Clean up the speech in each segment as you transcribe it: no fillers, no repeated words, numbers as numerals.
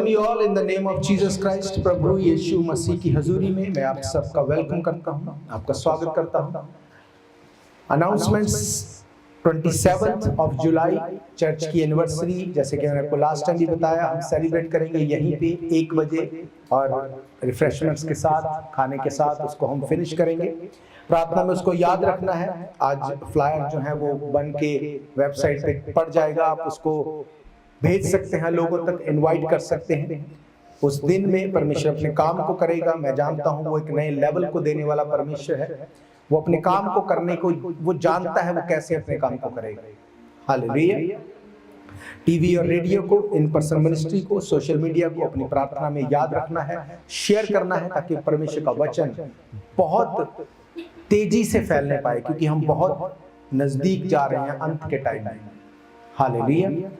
Welcome you all in the name of Jesus Christ. प्रभु यीशु मसीह की हजूरी में मैं आप सबका वेलकम करता हूं, आपका स्वागत करता हूं। अनाउंसमेंट्स 27 ऑफ जुलाई चर्च की एनिवर्सरी, जैसे कि मैंने आपको लास्ट टाइम भी बताया, हम सेलिब्रेट करेंगे यहीं पे 1 बजे और रिफ्रेशमेंट्स के साथ, खाने के साथ उसको हम फिनिश करेंगे। प्रार्थना में उसको याद रखना है। आज फ्लायर जो है वो बन के वेबसाइट पे पड़ जाएगा, आप उसको भेज सकते हैं, लोगों तक इनवाइट कर सकते हैं। उस दिन में परमेश्वर अपने काम को करेगा। मैं जानता हूं वो एक नए लेवल को देने वाला परमेश्वर है। वो अपने काम को करने को वो जानता है, वो कैसे अपने काम को करेगा। हालेलुया। टीवी और रेडियो को, इन पर्सन मिनिस्ट्री को, सोशल मीडिया को अपनी प्रार्थना में याद रखना है, शेयर करना है, ताकि परमेश्वर का वचन बहुत तेजी से फैलने पाए, क्योंकि हम बहुत नजदीक जा रहे हैं अंत के टाइम में। हालेलुया।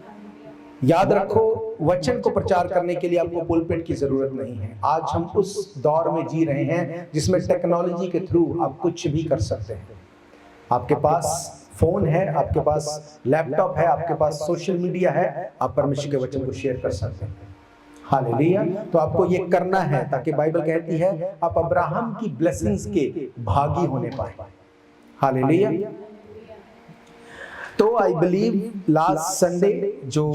याद रखो, वचन को प्रचार करने के लिए आपको पुलपिट की जरूरत नहीं है। आज हम उस दौर में जी रहे हैं जिसमें टेक्नोलॉजी के थ्रू आप कुछ भी कर सकते हैं। आपके पास फोन है, आपके पास लैपटॉप है, आपके पास सोशल मीडिया है, आप परमेश्वर के वचन को शेयर कर सकते हैं। हालेलुया। तो आपको ये करना है, ताकि बाइबल कहती है आप अब्राहम की ब्लेसिंग्स के भागी होने पाए। हालेलुया। तो आई बिलीव लास्ट संडे जो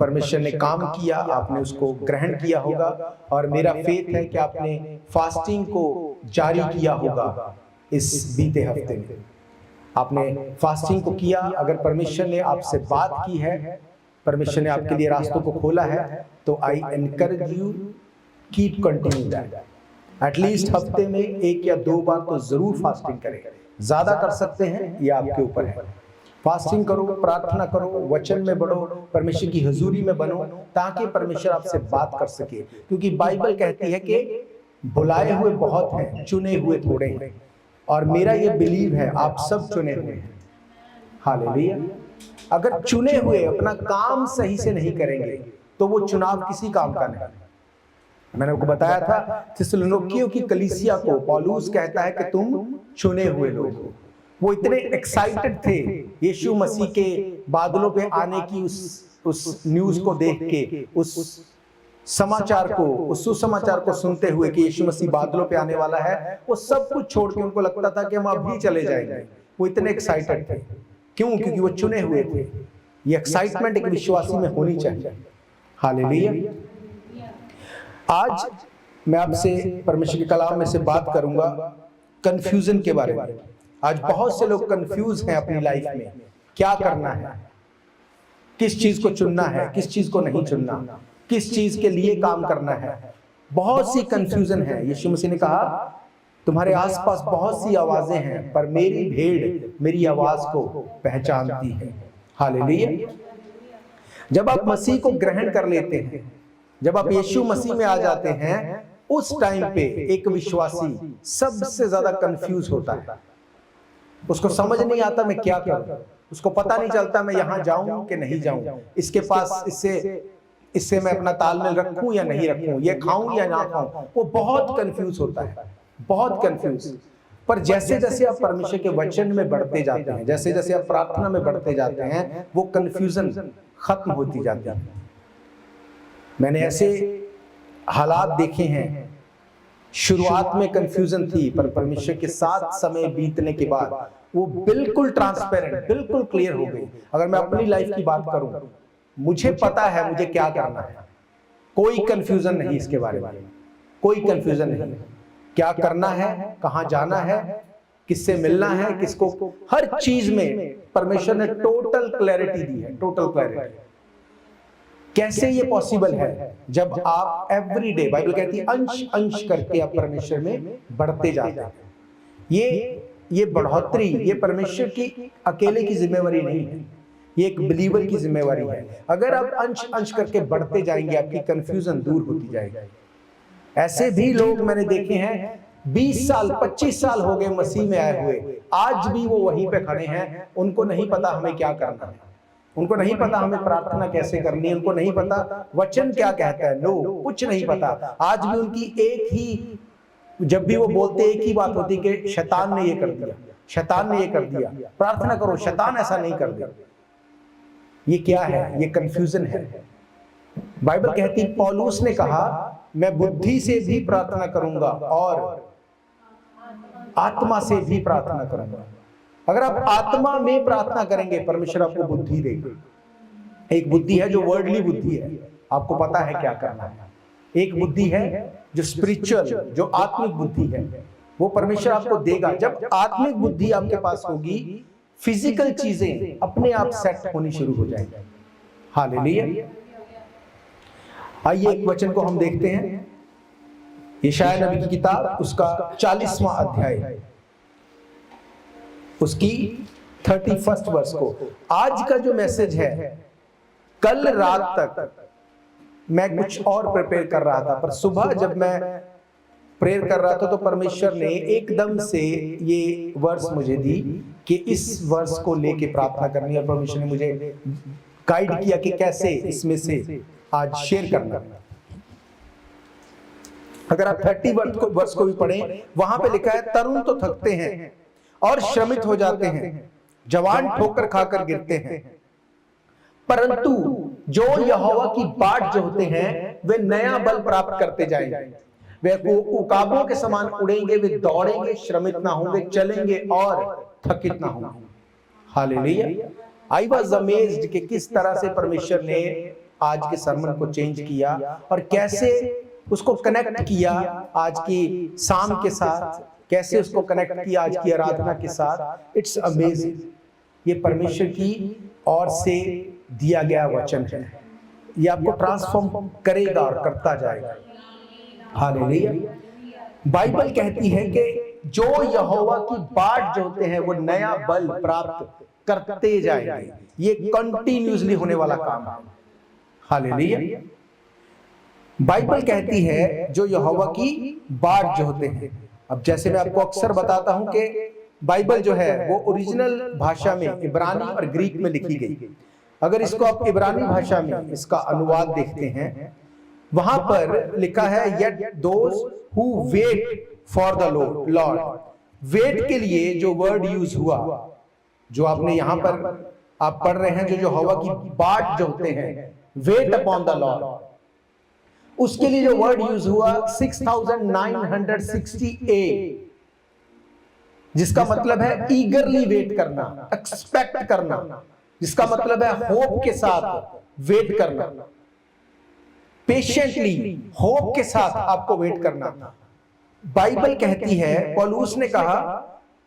परमेश्वर ने काम किया, आपने उसको ग्रहण किया होगा, और मेरा फेथ है कि आपने फास्टिंग को जारी किया होगा। इस बीते हफ्ते में आपने फास्टिंग को किया। अगर परमेश्वर ने आपसे बात की है, परमेश्वर ने आपके लिए रास्तों को खोला है, तो I encourage you keep continue that. At least हफ्ते में 1 या 2 बार तो जरूर फास्टिंग करें। ज्यादा कर सकते हैं, ये आपके ऊपर है। फास्टिंग करो, प्रार्थना करो, वचन में बढ़ो, परमेश्वर की हुजूरी में बनो, ताकि परमेश्वर आपसे बात कर सके। क्योंकि बाइबल कहती है कि बुलाए हुए बहुत हैं, चुने हुए थोड़े हैं। और मेरा ये बिलीव है आप सब चुने हुए हैं। हालेलुया। अगर चुने हुए अपना काम सही से नहीं करेंगे तो वो चुनाव किसी काम का नहीं। मैंने आपको बताया था, थिस्सलुनीकियों की कलीसिया को पौलुस कहता है कि तुम चुने हुए लोग हो। वो इतने एक्साइटेड थे यीशु मसीह के बादलों पे आने की उस न्यूज को देख के, उस समाचार को, उस सुसमाचार को सुनते हुए कि यीशु मसीह बादलों पे आने वाला है। वो सब कुछ छोड़ के उनको लगता था कि हम अभी चले जाएंगे। वो इतने एक्साइटेड थे। क्यों? क्योंकि वो चुने हुए थे। ये एक्साइटमेंट एक विश्वासी में होनी चाहिए। हालेलुया। आज मैं आपसे परमेश्वर के कलाम में से बात करूंगा कंफ्यूजन के बारे में। आज बहुत से लोग कंफ्यूज हैं अपनी लाइफ में, क्या करना है, किस चीज को चुनना है, किस चीज को नहीं चुनना, किस चीज के लिए काम करना है। बहुत सी कंफ्यूजन है। यीशु मसीह ने कहा तुम्हारे आसपास बहुत सी आवाजें हैं, पर मेरी भेड़ मेरी आवाज को पहचानती है। हालेलुया। जब आप मसीह को ग्रहण कर लेते हैं, जब आप यीशु मसीह में आ जाते हैं, उस टाइम पे एक विश्वासी सबसे ज्यादा कंफ्यूज होता है। उसको समझ नहीं आता मैं क्या करूं, उसको पता नहीं चलता मैं यहां जाऊं कि नहीं जाऊं, इसके पास इससे मैं अपना तालमेल रखूं या नहीं रखूं, ये खाऊं या ना खाऊं। वो बहुत कंफ्यूज होता है, बहुत कंफ्यूज। पर जैसे जैसे आप परमेश्वर के वचन में बढ़ते जाते हैं, जैसे जैसे आप प्रार्थना में बढ़ते जाते हैं, वो कंफ्यूजन खत्म होती जाती है। मैंने ऐसे हालात देखे हैं, शुरुआत में कंफ्यूजन थी, पर परमेश्वर के साथ समय बीतने के बाद वो बिल्कुल ट्रांसपेरेंट, बिल्कुल क्लियर हो गई। अगर मैं अपनी लाइफ की बात करूं, मुझे पता है मुझे क्या करना है। कोई कंफ्यूजन नहीं इसके बारे में, कोई कंफ्यूजन नहीं। क्या करना है, कहां जाना है, किससे मिलना है, किसको, हर चीज में परमेश्वर ने टोटल क्लैरिटी दी है, टोटल क्लैरिटी। कैसे ये पॉसिबल है? जब आप एवरी डे, बाइबल कहती है अंश अंश करके आप परमेश्वर में बढ़ते जाते हैं। ये बढ़ोतरी, ये परमेश्वर की अकेले की जिम्मेवारी नहीं है, ये एक बिलीवर की जिम्मेवारी है। अगर आप अंश अंश करके बढ़ते जाएंगे, आपकी कंफ्यूजन दूर होती जाएगी। ऐसे भी लोग मैंने देखे हैं 20 साल 25 साल हो गए मसीह में आए हुए, आज भी वो वहीं पे खड़े हैं। उनको नहीं पता हमें क्या करना है, उनको नहीं पता हमें प्रार्थना कैसे करनी है, उनको नहीं पता वचन क्या कहता है। नो, कुछ नहीं पता। आज भी उनकी एक ही, जब भी वो बोलते एक ही बात होती कि शैतान ने ये कर दिया, शैतान ने ये कर दिया, प्रार्थना करो शैतान ऐसा नहीं कर दिया। ये क्या है? ये कंफ्यूजन है। बाइबल कहती, पौलुस ने कहा मैं बुद्धि से भी प्रार्थना करूंगा और आत्मा से भी प्रार्थना करूंगा। अगर आप आत्मा में प्रार्थना करेंगे, परमेश्वर आपको बुद्धि देगा। एक बुद्धि है जो वर्ल्डली बुद्धि है, आपको पता है क्या करना है। एक बुद्धि है जो स्पिरिचुअल, जो आत्मिक बुद्धि है, वो परमेश्वर आपको देगा। जब आत्मिक बुद्धि आपके पास होगी, फिजिकल चीजें अपने आप सेट होनी शुरू हो जाएंगी। हालेलुया। आइए एक वचन को हम देखते हैं, यशायाह नबी की किताब, उसका 40वां अध्याय, उसकी 31 वर्ष को। आज का जो मैसेज है, कल रात तक मैं कुछ और प्रिपेयर कर रहा था, पर सुबह जब मैं प्रेयर कर रहा था तो परमेश्वर ने एकदम से ये वर्स मुझे दी कि इस वर्स को लेके प्रार्थना करनी है। और परमेश्वर ने मुझे गाइड किया कि कैसे इसमें से आज शेयर करना। अगर आप 30 वर्ष को भी पढ़ें, वहां पे लिखा है, तरुण तो थकते हैं और श्रमित हो जाते हैं, जवान ठोकर खाकर गिरते हैं, परंतु जो यहोवा की बाट जो होते हैं वे नया बल प्राप्त करते जाएंगे। वे उकाबों के समान उड़ेंगे, वे दौड़ेंगे, श्रमित ना होंगे, चलेंगे और थकित ना होंगे। हालेलुया। आई वाज अमेज्ड कि किस तरह से परमेश्वर ने आज के सरमन को चेंज किया और कैसे उसको कनेक्ट किया आज की शाम के साथ, कैसे उसको कनेक्ट किया आज की आराधना के साथ। It's amazing. ये परमेश्वर की ओर से दिया गया वचन है, ये आपको ट्रांसफॉर्म करेगा और करता जाएगा। हालेलुया। बाइबल कहती है कि जो यहोवा की बाट जो होते हैं वो नया बल प्राप्त करते जाएंगे। ये कंटिन्यूअसली होने वाला काम है। हालेलुया। बाइबल कहती है जो यहोवा की बाट जो होते हैं। अब जैसे मैं आपको अक्सर बताता हूं कि बाइबल जो है वो ओरिजिनल भाषा में इब्रानी और ग्रीक में लिखी गई। अगर इसको आप इब्रानी भाषा में इसका अनुवाद देखते हैं, वहां पर लिखा है, yet those who wait for the Lord। Wait के लिए जो वर्ड यूज हुआ, जो आपने यहां पर आप पढ़ रहे हैं, जो यहोवा की बाट जो होते हैं, वेट अपॉन द लॉर्ड, उसके लिए जो वर्ड यूज हुआ 6968, जिसका मतलब है ईगरली वेट करना, एक्सपेक्ट करना, जिसका मतलब है होप के साथ वेट करना, पेशेंटली होप के साथ आपको वेट करना। बाइबल कहती है, पौलुस ने कहा,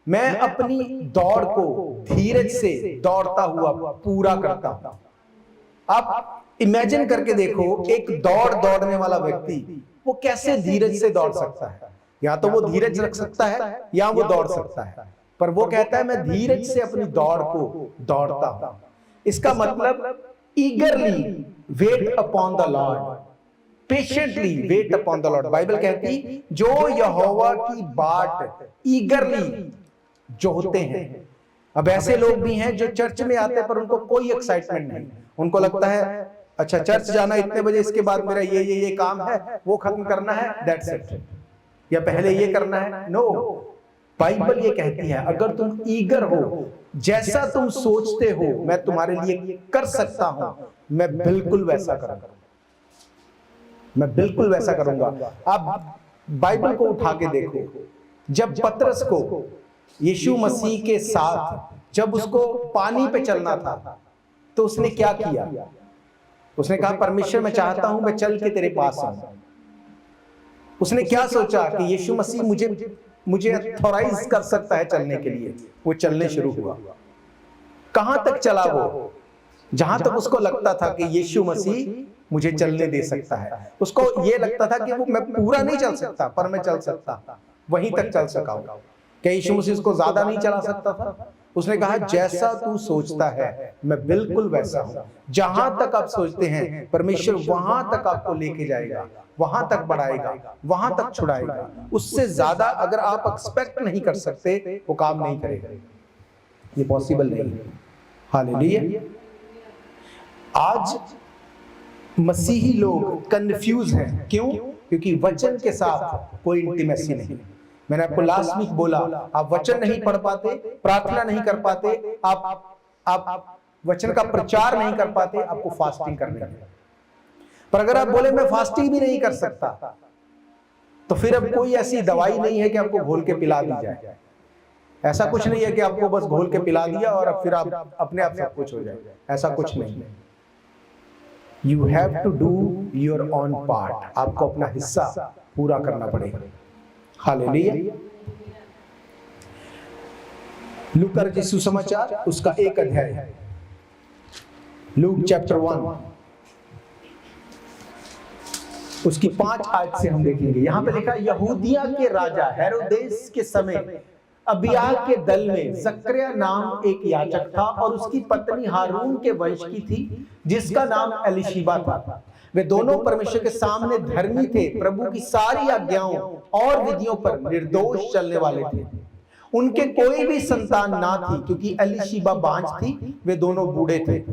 मैं अपनी दौड़ को धीरज से दौड़ता हुआ पूरा करता हूं। आप इमेजिन करके देखो, एक दौड़ने वाला व्यक्ति वो कैसे धीरज से दौड़ सकता है? या तो वो धीरज रख सकता है या वो दौड़ सकता है, पर वो कहता है मैं धीरज से अपनी दौड़ को दौड़ता हूं। इसका मतलब ईगरली weight upon the Lord, patiently weight upon the Lord. Bible कहती जो यहोवा की बाट ईगरली जो होते हैं। अब ऐसे लोग भी हैं जो चर्च में आते हैं पर उनको कोई एक्साइटमेंट नहीं, उनको लगता है अच्छा चर्च जाना इतने बजे, इसके बाद मेरा ये काम है, वो खत्म करना है, दैट्स इट, या पहले ये करना है। नो, बाइबल ये कहती है अगर तुम ईगर हो, जैसा तुम सोचते हो मैं तुम्हारे लिए कर सकता हूं, मैं बिल्कुल वैसा करूंगा, मैं बिल्कुल वैसा करूंगा। आप बाइबल को उठा के देखो, जब पतरस को यीशु मसीह के साथ जब उसको पानी पे चलना था तो उसने क्या किया? उसने कहा परमेश्वर मैं चाहता हूं मैं चल के तेरे पास आऊं। उसने क्या सोचा कि यीशु मसीह मुझे अथॉराइज कर सकता है चलने के लिए। वो चलने शुरू हुआ। कहां तक चला वो? जहां तक उसको लगता था कि यीशु मसीह मुझे चलने दे सकता है। उसको ये लगता था कि वो मैं पूरा नहीं चल सकता पर मैं चल सकता, वहीं तक चल सका। क्या यीशु मसीह उसको ज्यादा नहीं चला सकता था? उसने कहा जैसा तू सोचता है मैं बिल्कुल वैसा हूं। जहां तक आप सोचते हैं परमेश्वर वहां तक आपको लेके जाएगा, वहां तक बढ़ाएगा, वहां तक छुड़ाएगा। उससे ज्यादा अगर आप एक्सपेक्ट नहीं कर सकते वो काम नहीं करेगा, ये पॉसिबल नहीं है। हालेलुया। आज मसीही लोग कंफ्यूज हैं। क्यों? क्योंकि वचन के साथ कोई इंटीमेसी नहीं। मैंने आपको लास्ट वीक बोला, आप वचन नहीं पढ़ पाते, प्रार्थना नहीं कर पाते, आप वचन का प्रचार नहीं कर पाते, आपको फास्टिंग करनी है। पर अगर आप बोले मैं फास्टिंग भी नहीं कर सकता, तो फिर अब कोई ऐसी दवाई नहीं है कि आपको घोल के पिला दी जाए। ऐसा कुछ नहीं है कि आपको बस घोल के पिला दिया और अब फिर आप अपने आप सब कुछ हो जाए, ऐसा कुछ नहीं। You have to do your own part, आपको अपना हिस्सा पूरा करना पड़ेगा। हालेलुया। लूका रचित सुसमाचार उसका 1 अध्याय, लूक चैप्टर 1 उसकी 5 आयत से हम देखेंगे। यहां पे लिखा, यहूदिया के राजा हेरोदेस के समय अबिय्याह के दल में जकरिया नाम एक याजक था और उसकी पत्नी हारून के वंश की थी, जिसका नाम एलीशिबा था। वे दोनों परमेश्वर के सामने धर्मी थे, प्रभु की सारी आज्ञाओं और विधियों पर निर्दोष चलने वाले थे। उनके कोई भी संतान ना थी, क्योंकि एलीशिबा बांझ थी, वे दोनों बूढ़े थे।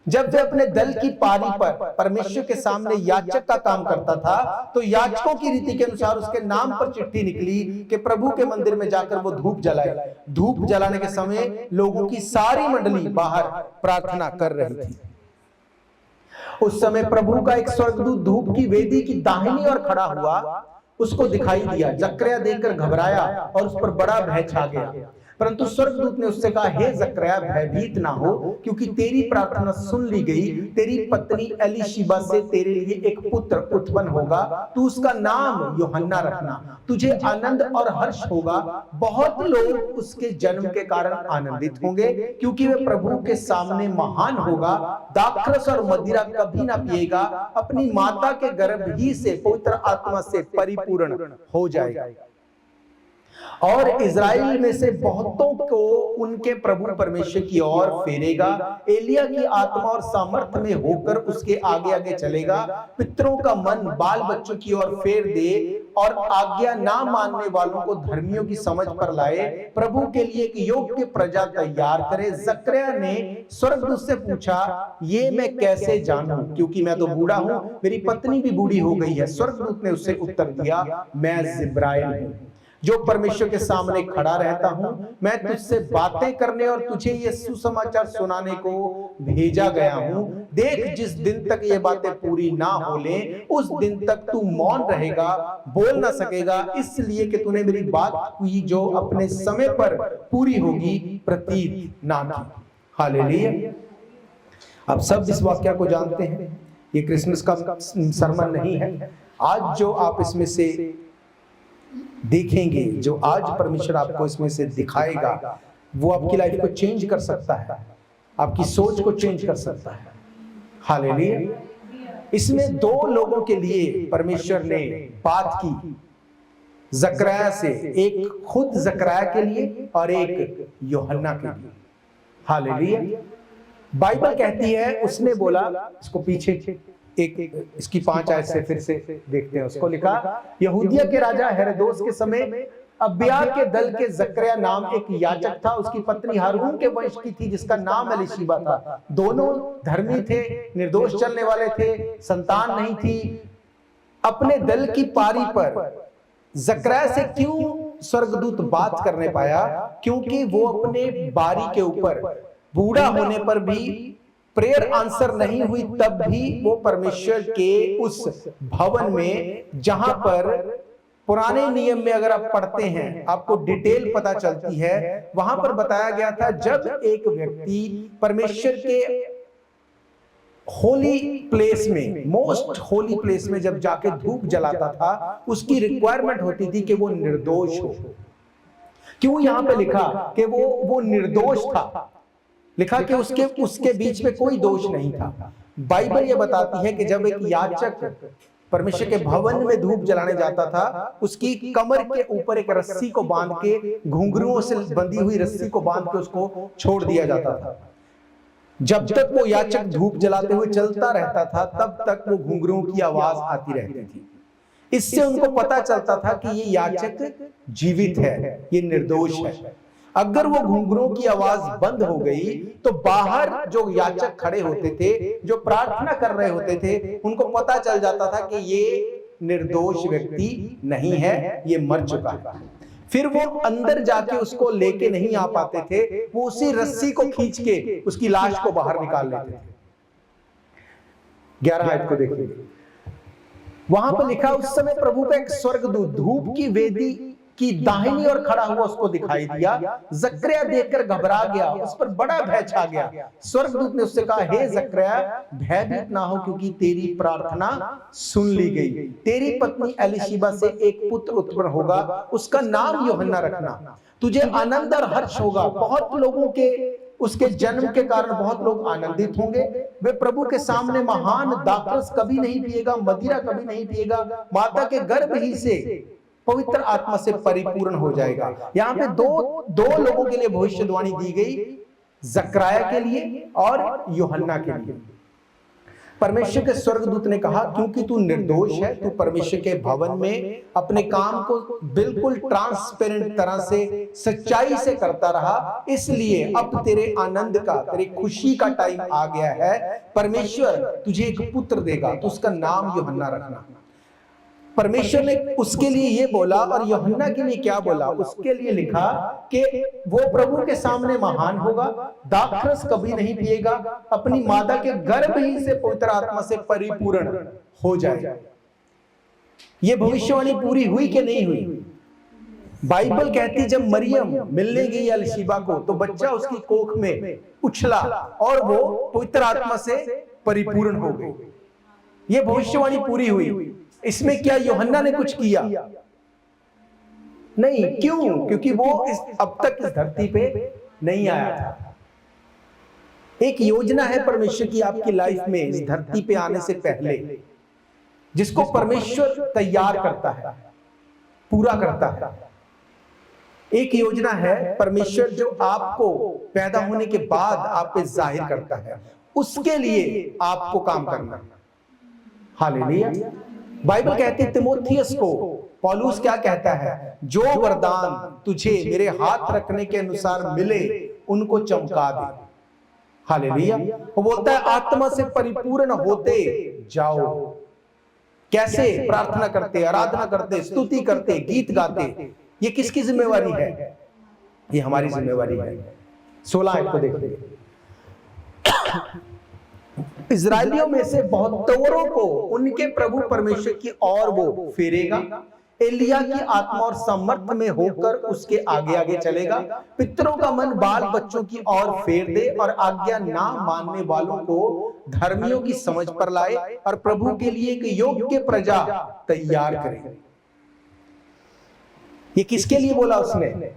जब वे अपने दल की पारी पर परमेश्वर के सामने याजक का काम करता था, तो याजकों की रीति के अनुसार उसके नाम पर चिट्ठी निकली कि प्रभु के मंदिर में जाकर वो धूप जलाए। धूप जलाने के समय लोगों की सारी मंडली बाहर प्रार्थना कर रही थी। उस समय प्रभु का एक स्वर्गदूत धूप की वेदी की दाहिनी ओर खड़ा हुआ, उसको दिखाई दिया। जकरिया देखकर घबराया और उस पर बड़ा भय छा गया। परंतु स्वर्गदूत ने उससे कहा, हे जकरिया, भयभीत ना हो, क्योंकि तेरी प्रार्थना सुन ली गई। तेरी पत्नी एलीशिबा से तेरे लिए एक पुत्र उत्पन्न होगा, तू उसका नाम यूहन्ना रखना। तुझे आनंद और हर्ष होगा, बहुत लोग उसके जन्म के कारण आनंदित होंगे, क्योंकि वे प्रभु के सामने महान होगा। दाखरस और मदिरा कभी ना पिएगा, अपनी माता के गर्भ ही से पवित्र आत्मा से परिपूर्ण हो जाएगा, और इज़राइल में से बहुतों को उनके प्रभु परमेश्वर की ओर फेरेगा। एलिया की आत्मा और सामर्थ में होकर उसके आगे आगे चलेगा। पितरों का मन बाल बच्चों की ओर फेर दे और आज्ञा ना मानने वालों को धर्मियों की समझ पर लाए। प्रभु के लिए एक योग्य प्रजा तैयार करे। जकरिया ने स्वर्गदूत से पूछा, ये मैं कैसे जानूं, क्योंकि मैं तो बूढ़ा हूं, मेरी पत्नी भी बूढ़ी हो गई है। स्वर्गदूत ने उसे उत्तर दिया, मैं जिब्राइल हूं, जो परमेश्वर के सामने खड़ा रहता हूं। मैं तुझसे बातें करने और तुझे ये सुसमाचार सुनाने को भेजा गया हूं। देख, जिस दिन तक ये बातें पूरी ना हो ले, उस दिन तक तू मौन रहेगा, बोल ना सकेगा, इसलिए कि तूने मेरी बात हुई जो अपने समय पर पूरी होगी प्रतीत ना की। हालेलुया। आप सब इस वाक्य को जानते हैं, ये क्रिसमस का सरमन नहीं है। आज जो आप इसमें से देखेंगे, जो आज परमेश्वर आपको इसमें से दिखाएगा, वो आपकी लाइफ को चेंज कर सकता है, आपकी सोच को चेंज कर सकता है। हालेलुया। इसमें 2 लोगों के लिए परमेश्वर ने बात की, जकरिया से, एक खुद जकरिया के लिए और एक यूहन्ना के लिए। हालेलुया। बाइबल कहती है, उसने बोला, इसको पीछे एक इसकी 5 आयत से फिर से देखते हैं। उसको लिखा, यहूदिया के राजा हेरोदेस के समय अबिय्याह के दल के जकरिया नाम एक याजक था, उसकी पत्नी हारून के वंश की थी, जिसका नाम एलीशिबा था। दोनों धर्मी थे, निर्दोष चलने वाले थे, संतान नहीं थी। अपने दल की पारी पर जकरिया से क्यों स्वर्गदूत बात करने पाया? क्योंकि वो अपने बारी के ऊपर बूढ़ा होने पर भी प्रेयर आंसर नहीं हुई, तब भी वो परमेश्वर के उस भवन में, जहां पर पुराने नियम में अगर आप पढ़ते हैं आपको डिटेल पता चलती है, वहां पर बताया गया था, जब एक व्यक्ति परमेश्वर के होली प्लेस में, मोस्ट होली प्लेस में जब जाके धूप जलाता था, उसकी रिक्वायरमेंट होती थी कि वो निर्दोष हो। क्यों यहां पे लिखा कि वो निर्दोष था? लिखा कि उसके बीच में कोई दोष नहीं था। बाइबल ये बताती है कि जब एक याजक परमेश्वर के भवन में धूप जलाने जाता था, उसकी कमर के ऊपर एक रस्सी को बांध के, घुंघरुओं से बंधी हुई रस्सी को बांध के उसको छोड़ दिया जाता था। जब तक वो याजक धूप जलाते हुए चलता रहता था, तब तक वो घुंघरुओं की आवाज आती रहती थी। इससे उनको पता चलता था कि ये याजक जीवित है, ये निर्दोष है। अगर वो घुंघरुओं की आवाज बंद हो गई तो बाहर जो याजक खड़े होते थे, जो प्रार्थना कर रहे होते थे, उनको पता चल जाता था कि ये निर्दोष व्यक्ति नहीं है, ये मर चुका है। फिर वो अंदर जाके उसको लेके नहीं आ पाते थे, वो उसी रस्सी को खींच के उसकी लाश को बाहर निकाल लेते थे। 11 आयत को देखिए। वहां पर लिखा, उस समय प्रभु का एक स्वर्गदूत धूप की वेदी की दाहिनी ओर खड़ा हुआ उसको दिखाई दिया। जकरिया देखकर घबरा गया, उस पर बड़ा भय छा गया। स्वर्गदूत ने उससे कहा, हे जकरिया, भयभीत ना हो, क्योंकि तेरी प्रार्थना सुन ली गई। तेरी पत्नी एलिशिबा से एक पुत्र उत्पन्न होगा, उसका नाम यूहन्ना रखना। तुझे आनंद और हर्ष होगा, बहुत लोगों के उसके जन्म के कारण बहुत लोग आनंदित होंगे। वे प्रभु के सामने महान दाखरस कभी नहीं पिएगा, मदिरा कभी नहीं पिएगा, माता के गर्भ ही से पवित्र आत्मा से परिपूर्ण हो जाएगा। यहाँ पे दो लोगों के लिए भविष्यवाणी दी गई, जकरिया के लिए और यूहन्ना के लिए। परमेश्वर के स्वर्गदूत ने कहा, क्योंकि तू निर्दोष है, तू परमेश्वर के भवन में अपने काम को बिल्कुल ट्रांसपेरेंट तरह से सच्चाई से करता रहा, इसलिए अब तेरे आनंद का, तेरी खुशी का टाइम आ गया है। परमेश्वर तुझे एक पुत्र देगा, तो उसका नाम यूहन्ना रखना। परमेश्वर ने उसके लिए ये बोला, और यूहन्ना के लिए क्या बोला? उसके लिए लिखा कि वो प्रभु के सामने महान होगा, दाखरस कभी नहीं पिएगा, अपनी माता के गर्भ ही से पवित्र आत्मा से परिपूर्ण हो जाएगा। ये भविष्यवाणी पूरी हुई कि नहीं हुई? बाइबल कहती, जब मरियम मिलने गई एलिशिबा को, तो बच्चा उसकी कोख में उछला और वो पवित्र आत्मा से परिपूर्ण हो गई। ये भविष्यवाणी पूरी हुई। इसमें क्या यूहन्ना ने कुछ किया? नहीं। क्यों? क्योंकि वो अब तक इस धरती पे नहीं आया था। एक योजना है परमेश्वर की आपकी लाइफ में इस धरती पे आने से पहले, जिसको परमेश्वर तैयार करता है, पूरा करता है। एक योजना है परमेश्वर जो आपको पैदा होने के बाद आप पे जाहिर करता है, उसके लिए आपको काम करना। हालेलुया। बाइबल कहती है तिमोथियस को, पौलुस क्या कहता है? जो वरदान तुझे मेरे हाथ रखने के अनुसार मिले, उनको चमका दे। हालेलुया। वो बोलता है आत्मा से परिपूर्ण होते जाओ। कैसे? प्रार्थना करते, आराधना करते, स्तुति करते, गीत गाते। ये किसकी जिम्मेवारी है? ये हमारी जिम्मेवारी है। 16 आयत को देखिए। इजरायलियों में से बहुतों को उनके प्रभु परमेश्वर की ओर वो फेरेगा। एलिया की आत्मा और सामर्थ्य में होकर उसके आगे आगे चलेगा। पितरों का मन बाल बच्चों की ओर फेर दे और आज्ञा ना मानने वालों को धर्मियों की समझ पर लाए और प्रभु के लिए एक योग्य प्रजा तैयार करे। ये किसके लिए बोला उसने?